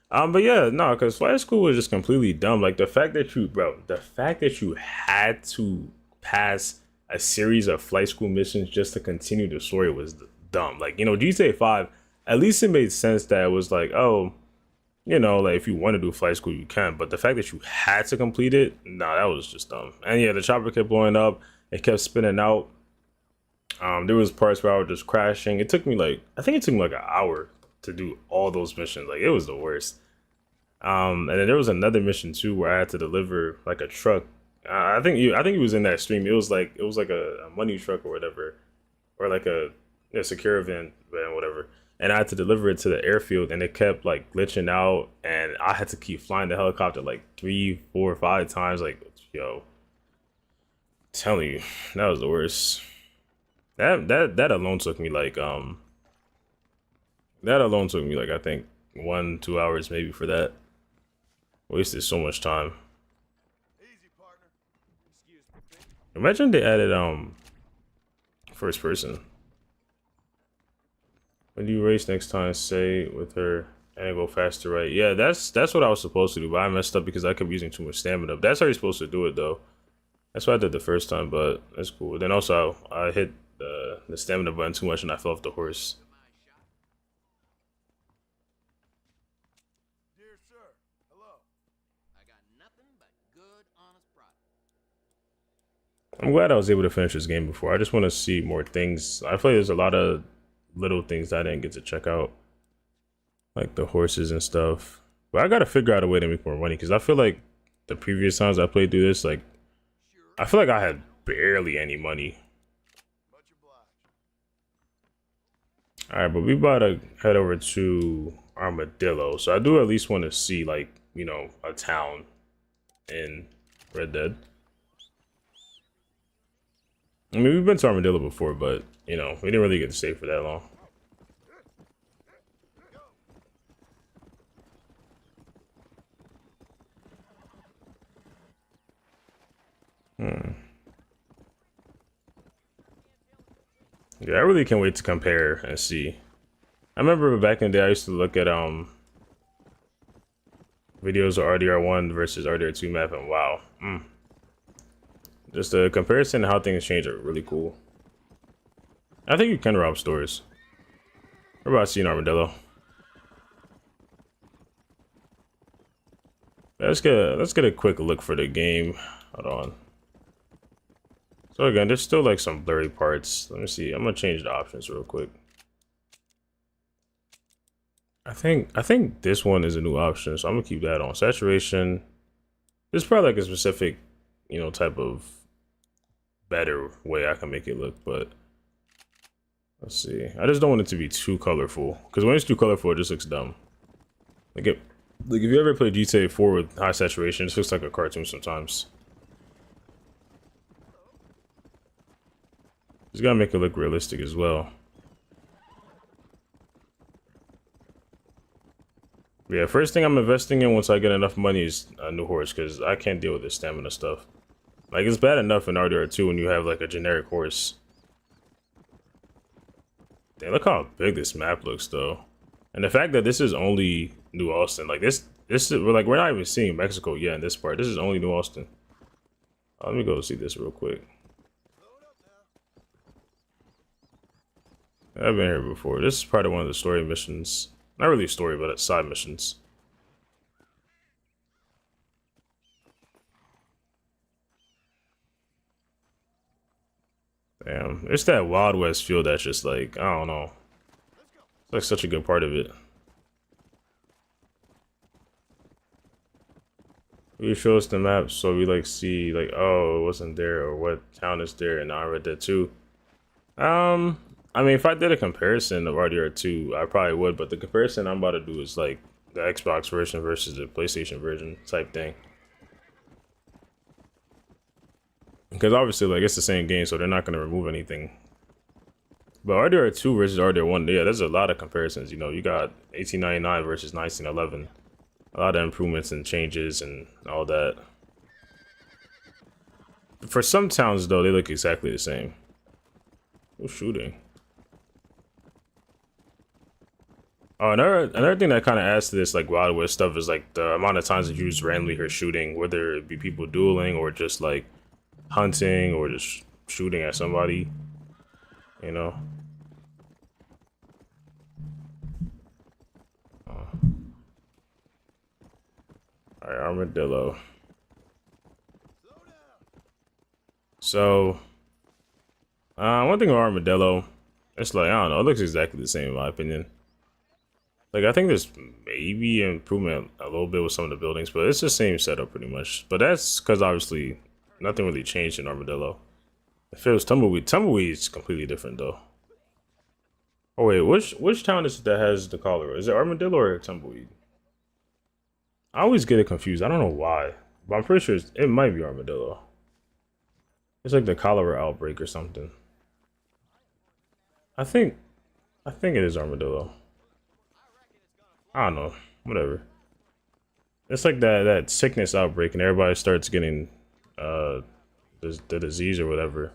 But yeah, no, because flight school was just completely dumb. Like the fact that you had to pass a series of flight school missions just to continue the story was dumb. Like, you know, GTA 5, at least it made sense that it was like, oh, you know, like if you want to do flight school, you can. But the fact that you had to complete it, nah, that was just dumb. And yeah, the chopper kept blowing up. It kept spinning out. There was parts where I was just crashing. It took me like, I think it took me like an hour to do all those missions. Like, it was the worst. And then there was another mission too where I had to deliver like a truck. I think he was in that stream. It was like a money truck or whatever, or like a secure van, whatever. And I had to deliver it to the airfield, and it kept like glitching out, and I had to keep flying the helicopter like 3, 4, 5 times. Like, yo, I'm telling you, that was the worst. That alone took me like I think 1-2 hours maybe for that. Wasted so much time. Easy, partner. Excuse me. Imagine they added first person. When you race next time, say with her and go faster, right? Yeah, that's what I was supposed to do, but I messed up because I kept using too much stamina. That's how you're supposed to do it though. That's what I did the first time, but that's cool. Then also I hit the stamina button too much and I fell off the horse. Dear sir, hello. I got nothing but good, honest product. I'm glad I was able to finish this game before. I just want to see more things. I feel like there's a lot of little things that I didn't get to check out, like the horses and stuff. But I gotta figure out a way to make more money because I feel like the previous times I played through this, like I feel like I had barely any money. Much obliged. All right, but we about to head over to Armadillo, so I do at least want to see like, you know, a town in Red Dead. I mean, we've been to Armadillo before, but you know, we didn't really get to stay for that long. Yeah, I really can't wait to compare and see. I remember back in the day I used to look at videos of RDR1 versus RDR2 map, and wow. Just the comparison and how things change are really cool. I think you can rob stores. What about seeing Armadillo? Let's get a quick look for the game. Hold on. So again, there's still like some blurry parts. Let me see. I'm gonna change the options real quick. I think this one is a new option, so I'm gonna keep that on. Saturation. There's probably like a specific, you know, type of better way I can make it look, but let's see. I just don't want it to be too colorful, because when it's too colorful, it just looks dumb. Like if you ever play GTA 4 with high saturation, it just looks like a cartoon sometimes. Just gotta make it look realistic as well. Yeah, first thing I'm investing in once I get enough money is a new horse, because I can't deal with this stamina stuff. Like, it's bad enough in RDR2 when you have like a generic horse. Damn, look how big this map looks though. And the fact that this is only New Austin, like this is, we're not even seeing Mexico yet in this part. This is only New Austin. Let me go see this real quick. I've been here before. This is probably one of the story missions. Not really a story, but side missions. Damn, it's that Wild West feel that's just like, I don't know. It's like such a good part of it. We show us the map so we like see like, oh, it wasn't there, or what town is there, and I read that too. I mean, if I did a comparison of RDR2, I probably would, but the comparison I'm about to do is like the Xbox version versus the PlayStation version type thing. Because obviously, like, it's the same game, so they're not going to remove anything. But RDR2 versus RDR1, yeah, there's a lot of comparisons. You know, you got 1899 versus 1911. A lot of improvements and changes and all that. For some towns, though, they look exactly the same. Who's shooting? Oh, another thing that kind of adds to this, like, Wild West stuff is, like, the amount of times that you just randomly hear shooting, whether it be people dueling or just, like, hunting or just shooting at somebody, you know? Alright, Armadillo. So, one thing with Armadillo, it's like, I don't know, it looks exactly the same in my opinion. Like, I think there's maybe improvement a little bit with some of the buildings, but it's the same setup pretty much. But that's because obviously nothing really changed in Armadillo. If it was Tumbleweed's completely different though. Oh wait, which town is it that has the cholera? Is it Armadillo or Tumbleweed? I always get it confused. I don't know why, but I'm pretty sure it might be Armadillo. It's like the cholera outbreak or something. I think it is Armadillo. I don't know. Whatever. It's like that sickness outbreak and everybody starts getting the disease or whatever.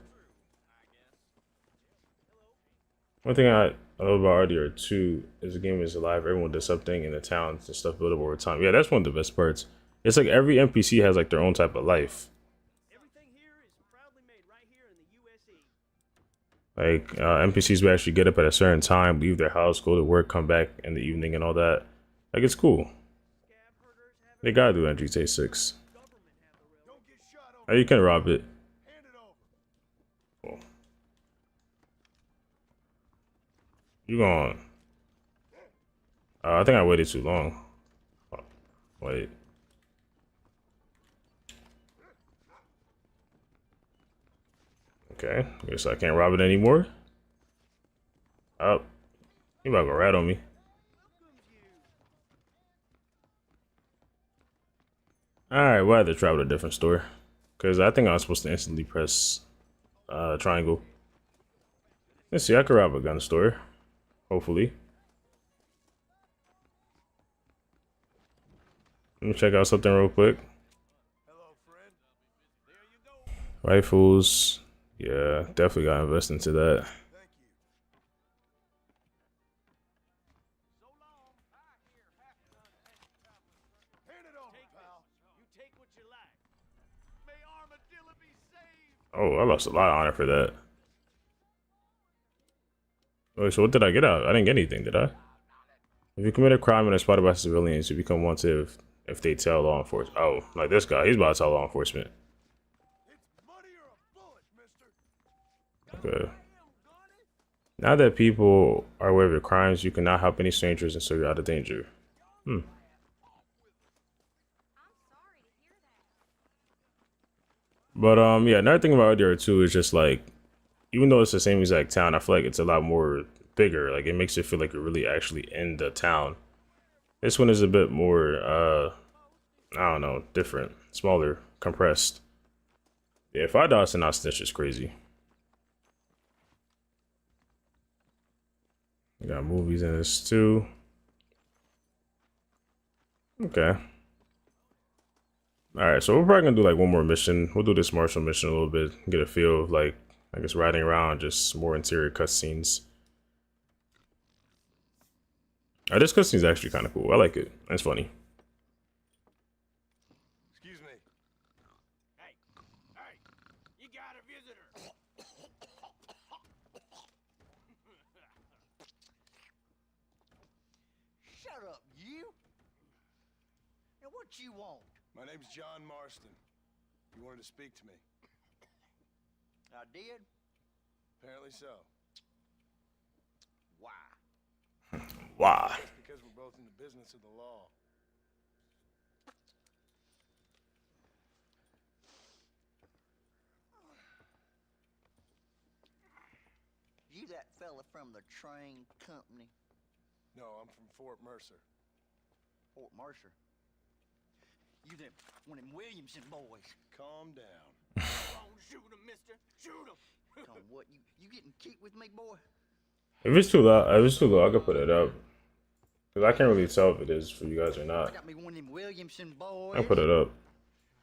One thing I love about RDR2 is the game is alive. Everyone does something in the towns and stuff build up over time. Yeah, that's one of the best parts. It's like every NPC has like their own type of life. Everything here is proudly made right here in the USA. Like NPCs will actually get up at a certain time, leave their house, go to work, come back in the evening and all that. Like, it's cool. They gotta do that in GTA 6. Oh, you can rob it. Cool. You going? I think I waited too long. Oh, wait. Okay, guess I can't rob it anymore. Oh, you about to go rat on me. Alright, we'll have to travel to a different store. Because I think I was supposed to instantly press triangle. Let's see, I could rob a gun store. Hopefully. Let me check out something real quick. Hello, friend. There you go. Rifles. Yeah, definitely gotta invest into that. Thank you. So long. Hand it over, pal. You take what you like. May Armadillo be saved. Oh, I lost a lot of honor for that. Wait, so what did I get out? I didn't get anything, did I? If you commit a crime and are spotted by civilians, you become wanted if they tell law enforcement. Oh, like this guy, he's about to tell law enforcement. It's money or a bullet, mister. Okay. Now that people are aware of your crimes, you cannot help any strangers until you're out of danger. I'm sorry to hear that. But yeah, another thing about RDR2 is just like, even though it's the same exact town, I feel like it's a lot more bigger. Like, it makes it feel like you're really actually in the town. This one is a bit more, I don't know, different, smaller, compressed. Yeah, $5 and not snitch is crazy. We got movies in this too. Okay. Alright, so we're probably gonna do like one more mission. We'll do this martial mission a little bit, get a feel of like, I guess, riding around, just more interior cutscenes. This cutscene is actually kind of cool. I like it. It's funny. Excuse me. Hey, you got a visitor. Shut up, you! Now what you want? My name's John Marston. You wanted to speak to me. I did? Apparently so. Why? Wow. That's because we're both in the business of the law. You that fella from the train company, No, I'm from Fort Mercer. Fort Mercer? You them one of them Williamson boys. Calm down. Go on, shoot him, mister. Shoot him. Come on, what? You getting kicked with me, boy? If it's too loud, I could put it up. Cause I can't really tell if it is for you guys or I not. got me one of them Williamson boys. I put it up.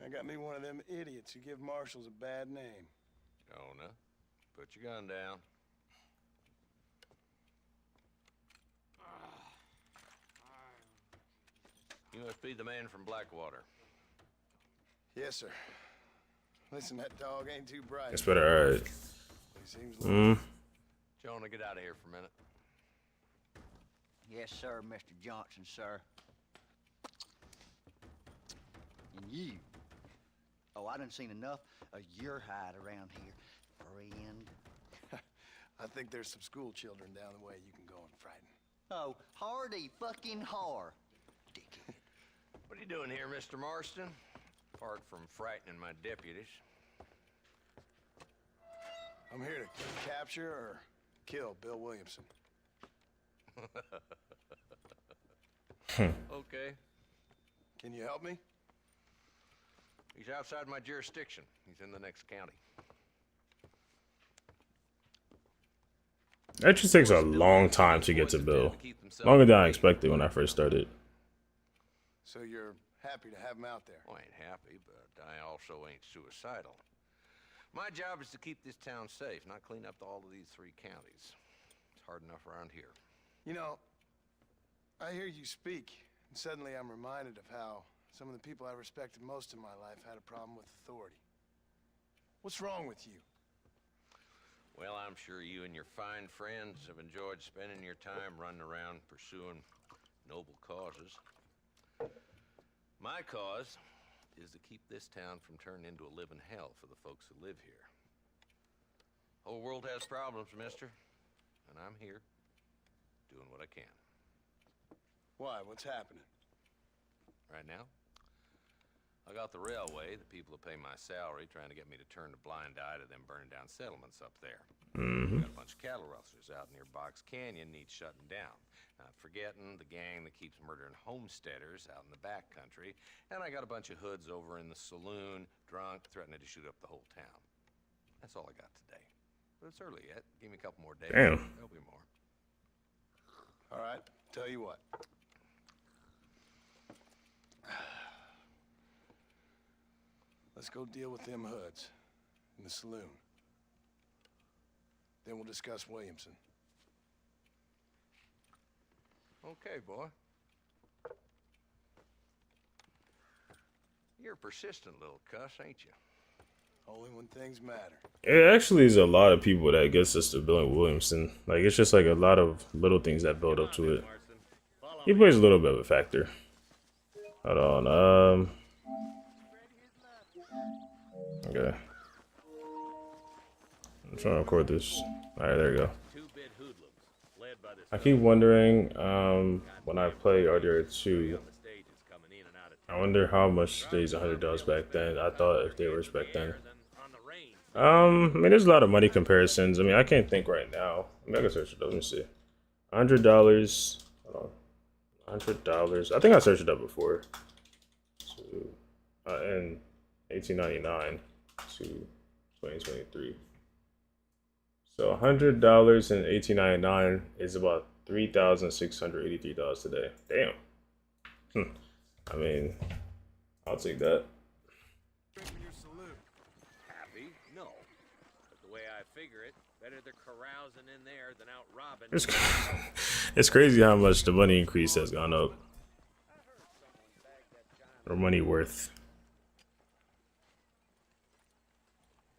I got me one of them idiots who give marshals a bad name. Jonah, put your gun down. You must be the man from Blackwater. Yes, sir. Listen, that dog ain't too bright. It's better. All right. He seems Jonah, get out of here for a minute. Yes, sir, Mr. Johnson, sir. And you. Oh, I done seen enough of your hide around here, friend. I think there's some school children down the way you can go and frighten. Oh, hardy fucking har. Dickhead. What are you doing here, Mr. Marston? Apart from frightening my deputies. I'm here to capture or kill Bill Williamson. Okay. Can you help me? He's outside my jurisdiction. He's in the next county. That just takes a long time to get to Bill. Longer than I expected when I first started. So you're happy to have him out there? Well, I ain't happy, but I also ain't suicidal. My job is to keep this town safe, not clean up all of these 3 counties. It's hard enough around here. You know, I hear you speak, and suddenly I'm reminded of how some of the people I respected most in my life had a problem with authority. What's wrong with you? Well, I'm sure you and your fine friends have enjoyed spending your time running around pursuing noble causes. My cause is to keep this town from turning into a living hell for the folks who live here. Whole world has problems, mister, and I'm here doing what I can. Why? What's happening? Right now, I got the railway, the people who pay my salary, trying to get me to turn a blind eye to them burning down settlements up there. We got a bunch of cattle rustlers out near Box Canyon needs shutting down. Not forgetting the gang that keeps murdering homesteaders out in the back country. And I got a bunch of hoods over in the saloon, drunk, threatening to shoot up the whole town. That's all I got today. But it's early yet. Give me a couple more days. Damn. There'll be more. All right, tell you what. Let's go deal with them hoods in the saloon. Then we'll discuss Williamson. Okay, boy. You're a persistent little cuss, ain't you? Only when things matter. It actually is a lot of people that gets us to Bill Williamson. Like, it's just like a lot of little things that build up to it. He plays a little bit of a factor. Hold on, okay. I'm trying to record this. Alright, there you go. I keep wondering, when I play RDR2, I wonder how much these $100 back then. I thought if they were back then. I mean, there's a lot of money comparisons. I mean, I can't think right now. I mean, I can search it up. Let me see. $100. Hold on. $100. I think I searched it up before. So, in 1899 to 2023. So $100 in 1899 is about $3,683 today. Damn. I mean, I'll take that. Happy? No. But the way I figure it, better they're carousing in there than out robbing. It's crazy how much the money increase has gone up. Or money worth.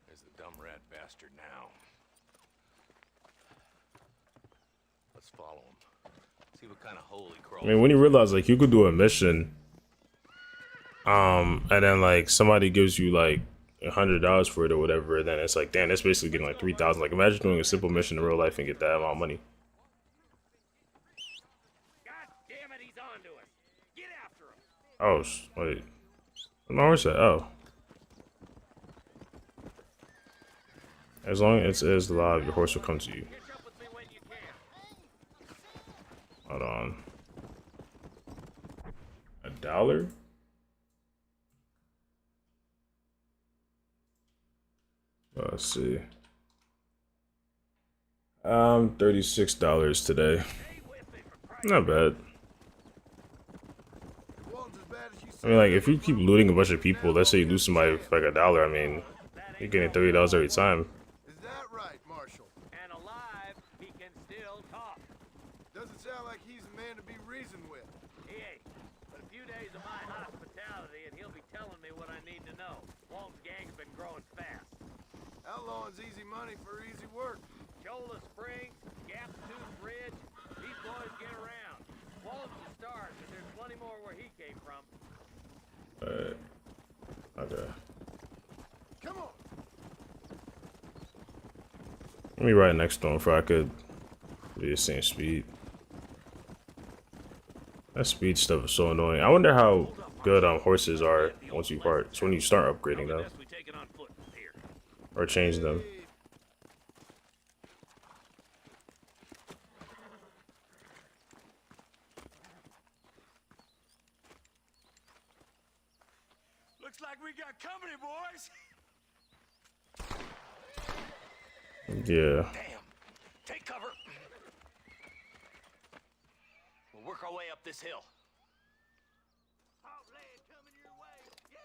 There's the dumb rat bastard now. Let's follow him. See what kind of hole he crawls. I mean, when you realize, like, you could do a mission, and then, like, somebody gives you, like, $100 for it or whatever, and then it's like, damn, that's basically getting, like, 3,000. Like, imagine doing a simple mission in real life and get that amount of money. God damn it, he's on to us. Get after him. Oh, wait. No, where's that? Oh. As long as it is alive, your horse will come to you. Catch up with me when you can. Hold on. $1? Let's see. $36 today. Not bad. I mean, like, if you keep looting a bunch of people, let's say you lose somebody for like $1, I mean, you're getting $30 every time. Is that right, Marshal? And alive, he can still talk. Doesn't sound like he's a man to be reasoned with. He ain't. But a few days of my hospitality, and he'll be telling me what I need to know. Walt's gang's been growing fast. Outlawing's easy money for easy work. Chola Springs, Gap Tooth Bridge, these boys get around. Walt's the start, but there's plenty more where he came from. Okay. Come on. Let me ride next to him for I could be the same speed. That speed stuff is so annoying. I wonder how good horses are once you when you start upgrading them or change them. Looks like we got company, boys. Yeah. Damn. Take cover. We'll work our way up this hill. Outland coming your way. Yeah.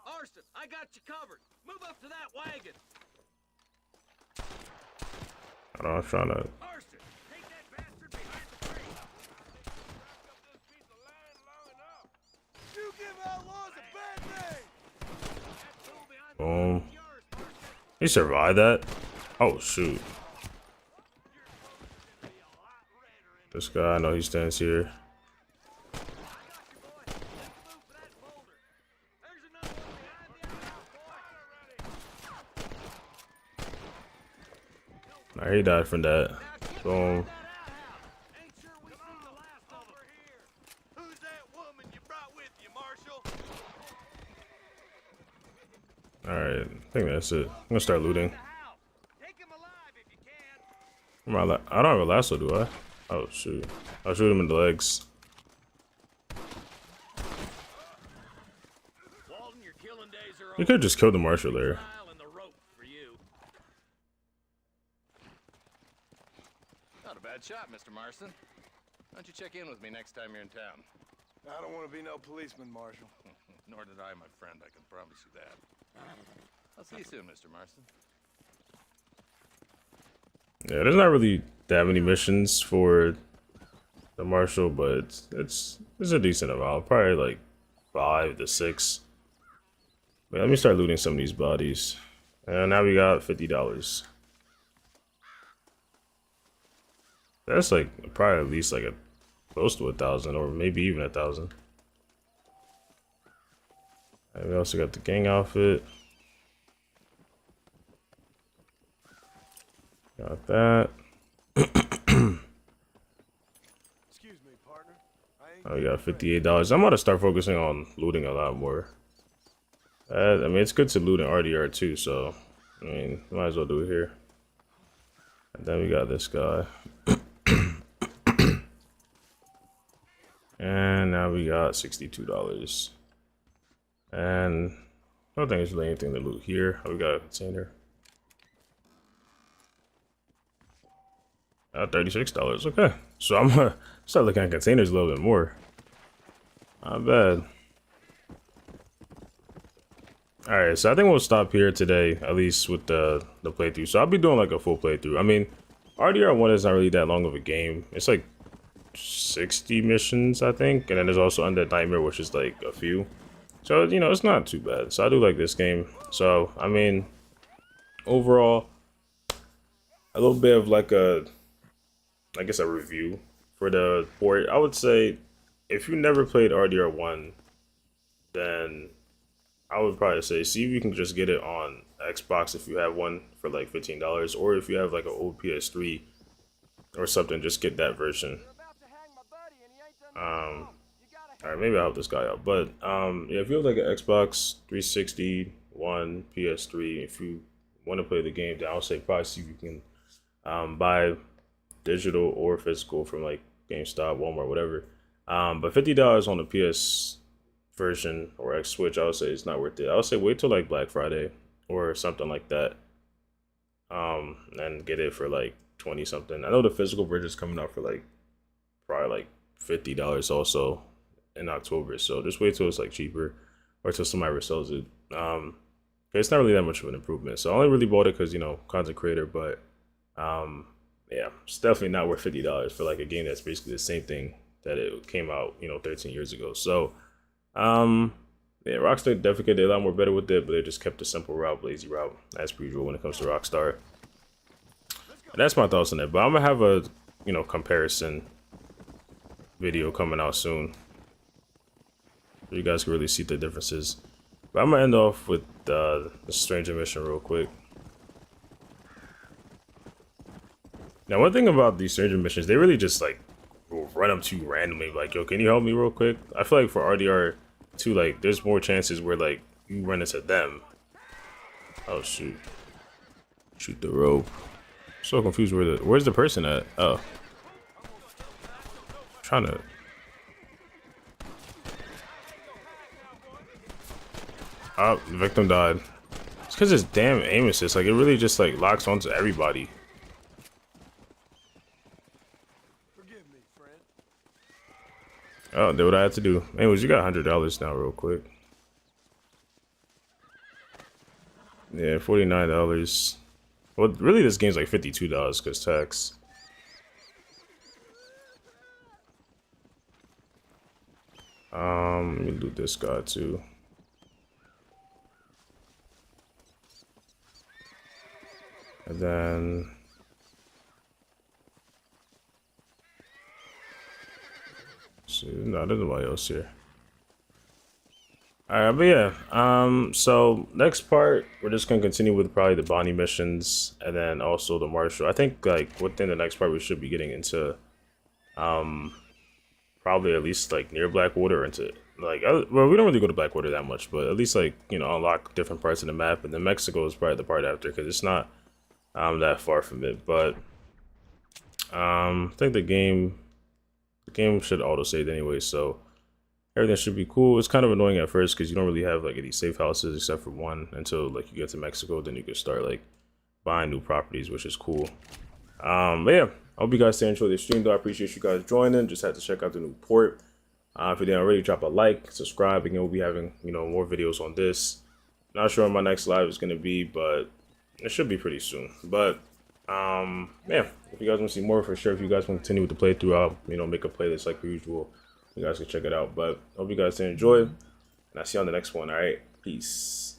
Marston, I got you covered. Move up to that wagon. I don't know, I'm trying to. Marston, take that bastard behind the tree. You give outlaws a bad name. Boom. He survived that? Oh, shoot. This guy, I know he stands here. Nah, he died from that. Boom. Who's that woman you brought with you, Marshal? Alright, I think that's it. I'm gonna start looting. I don't have a lasso, do I? Oh, shoot. I'll shoot him in the legs. You could have just killed the marshal there. Not a bad shot, Mr. Marston. Why don't you check in with me next time you're in town? I don't want to be no policeman, Marshal. Nor did I, my friend. I can promise you that. I'll see you soon, Mr. Marston. Yeah, there's not really that many missions for the marshal, but it's a decent amount. Probably like 5 to 6. Wait, let me start looting some of these bodies. And now we got $50. That's like probably at least like close to 1,000 or maybe even 1,000. And we also got the gang outfit. Got that. Excuse me, partner. Oh, we got $58. I'm gonna start focusing on looting a lot more. I mean, it's good to loot in RDR too, so I mean, might as well do it here. And then we got this guy. And now we got $62. And I don't think there's really anything to loot here. Oh, we got a container. $36. Okay. So I'm gonna start looking at containers a little bit more. Not bad. Alright, so I think we'll stop here today, at least with the playthrough. So I'll be doing like a full playthrough. I mean, RDR 1 is not really that long of a game. It's like 60 missions, I think. And then there's also Undead Nightmare, which is like a few. So, you know, it's not too bad. So I do like this game. So, I mean, overall, a little bit of like I guess a review for the port. I would say if you never played RDR 1, then I would probably say see if you can just get it on Xbox if you have one for like $15, or if you have like an old PS3 or something, just get that version. Alright, maybe I'll help this guy out. But yeah, if you have like an Xbox 360, one, PS3, if you want to play the game, then I'll say probably see if you can buy digital or physical from like GameStop, Walmart, whatever. But $50 on the PS version or X Switch, I would say it's not worth it. I would say wait till like Black Friday or something like that. And get it for like 20 something. I know the physical version is coming out for like probably like $50 also in October. So just wait till it's like cheaper or till somebody resells it. It's not really that much of an improvement. So I only really bought it because, you know, content creator, but yeah, it's definitely not worth $50 for like a game that's basically the same thing that it came out, you know, 13 years ago. So yeah, Rockstar definitely did a lot more better with it, but they just kept the simple route, lazy route, as per usual when it comes to Rockstar. And that's my thoughts on it. But I'm gonna have a, you know, comparison video coming out soon, so you guys can really see the differences. But I'm gonna end off with the Stranger mission real quick. Now, one thing about these Stranger missions, they really just like will run up to you randomly, like, yo, can you help me real quick? I feel like for RDR2, like, there's more chances where like you run into them. Oh shoot! Shoot the rope. So confused where's the person at? Oh, trying to. Oh, the victim died. It's because it's damn aim assist. Like, it really just like locks onto everybody. Forgive me, friend. Oh, did what I had to do. Anyways, you got $100 now, real quick. Yeah, $49. Well, really, this game's like $52 because tax. Let me loot this guy too. And then see, no, there's nobody else here. Alright, but yeah, so next part, we're just gonna continue with probably the Bonnie missions and then also the Marshall. I think like within the next part we should be getting into probably at least like near Blackwater, into like well, we don't really go to Blackwater that much, but at least like, you know, unlock different parts of the map, and then Mexico is probably the part after because it's not that far from it. But I think the game should auto save anyway, so everything should be cool. It's kind of annoying at first because you don't really have like any safe houses except for one until like you get to Mexico. Then you can start like buying new properties, which is cool. But yeah, I hope you guys did enjoy the stream though. I appreciate you guys joining. Just had to check out the new port. If you didn't already, drop a like, subscribe. Again, we'll be having, you know, more videos on this. Not sure when my next live is gonna be, but it should be pretty soon. But yeah, if you guys want to see more, for sure, if you guys want to continue with the playthrough, I'll, you know, make a playlist like per usual. You guys can check it out. But I hope you guys did enjoy, and I'll see you on the next one. All right, peace.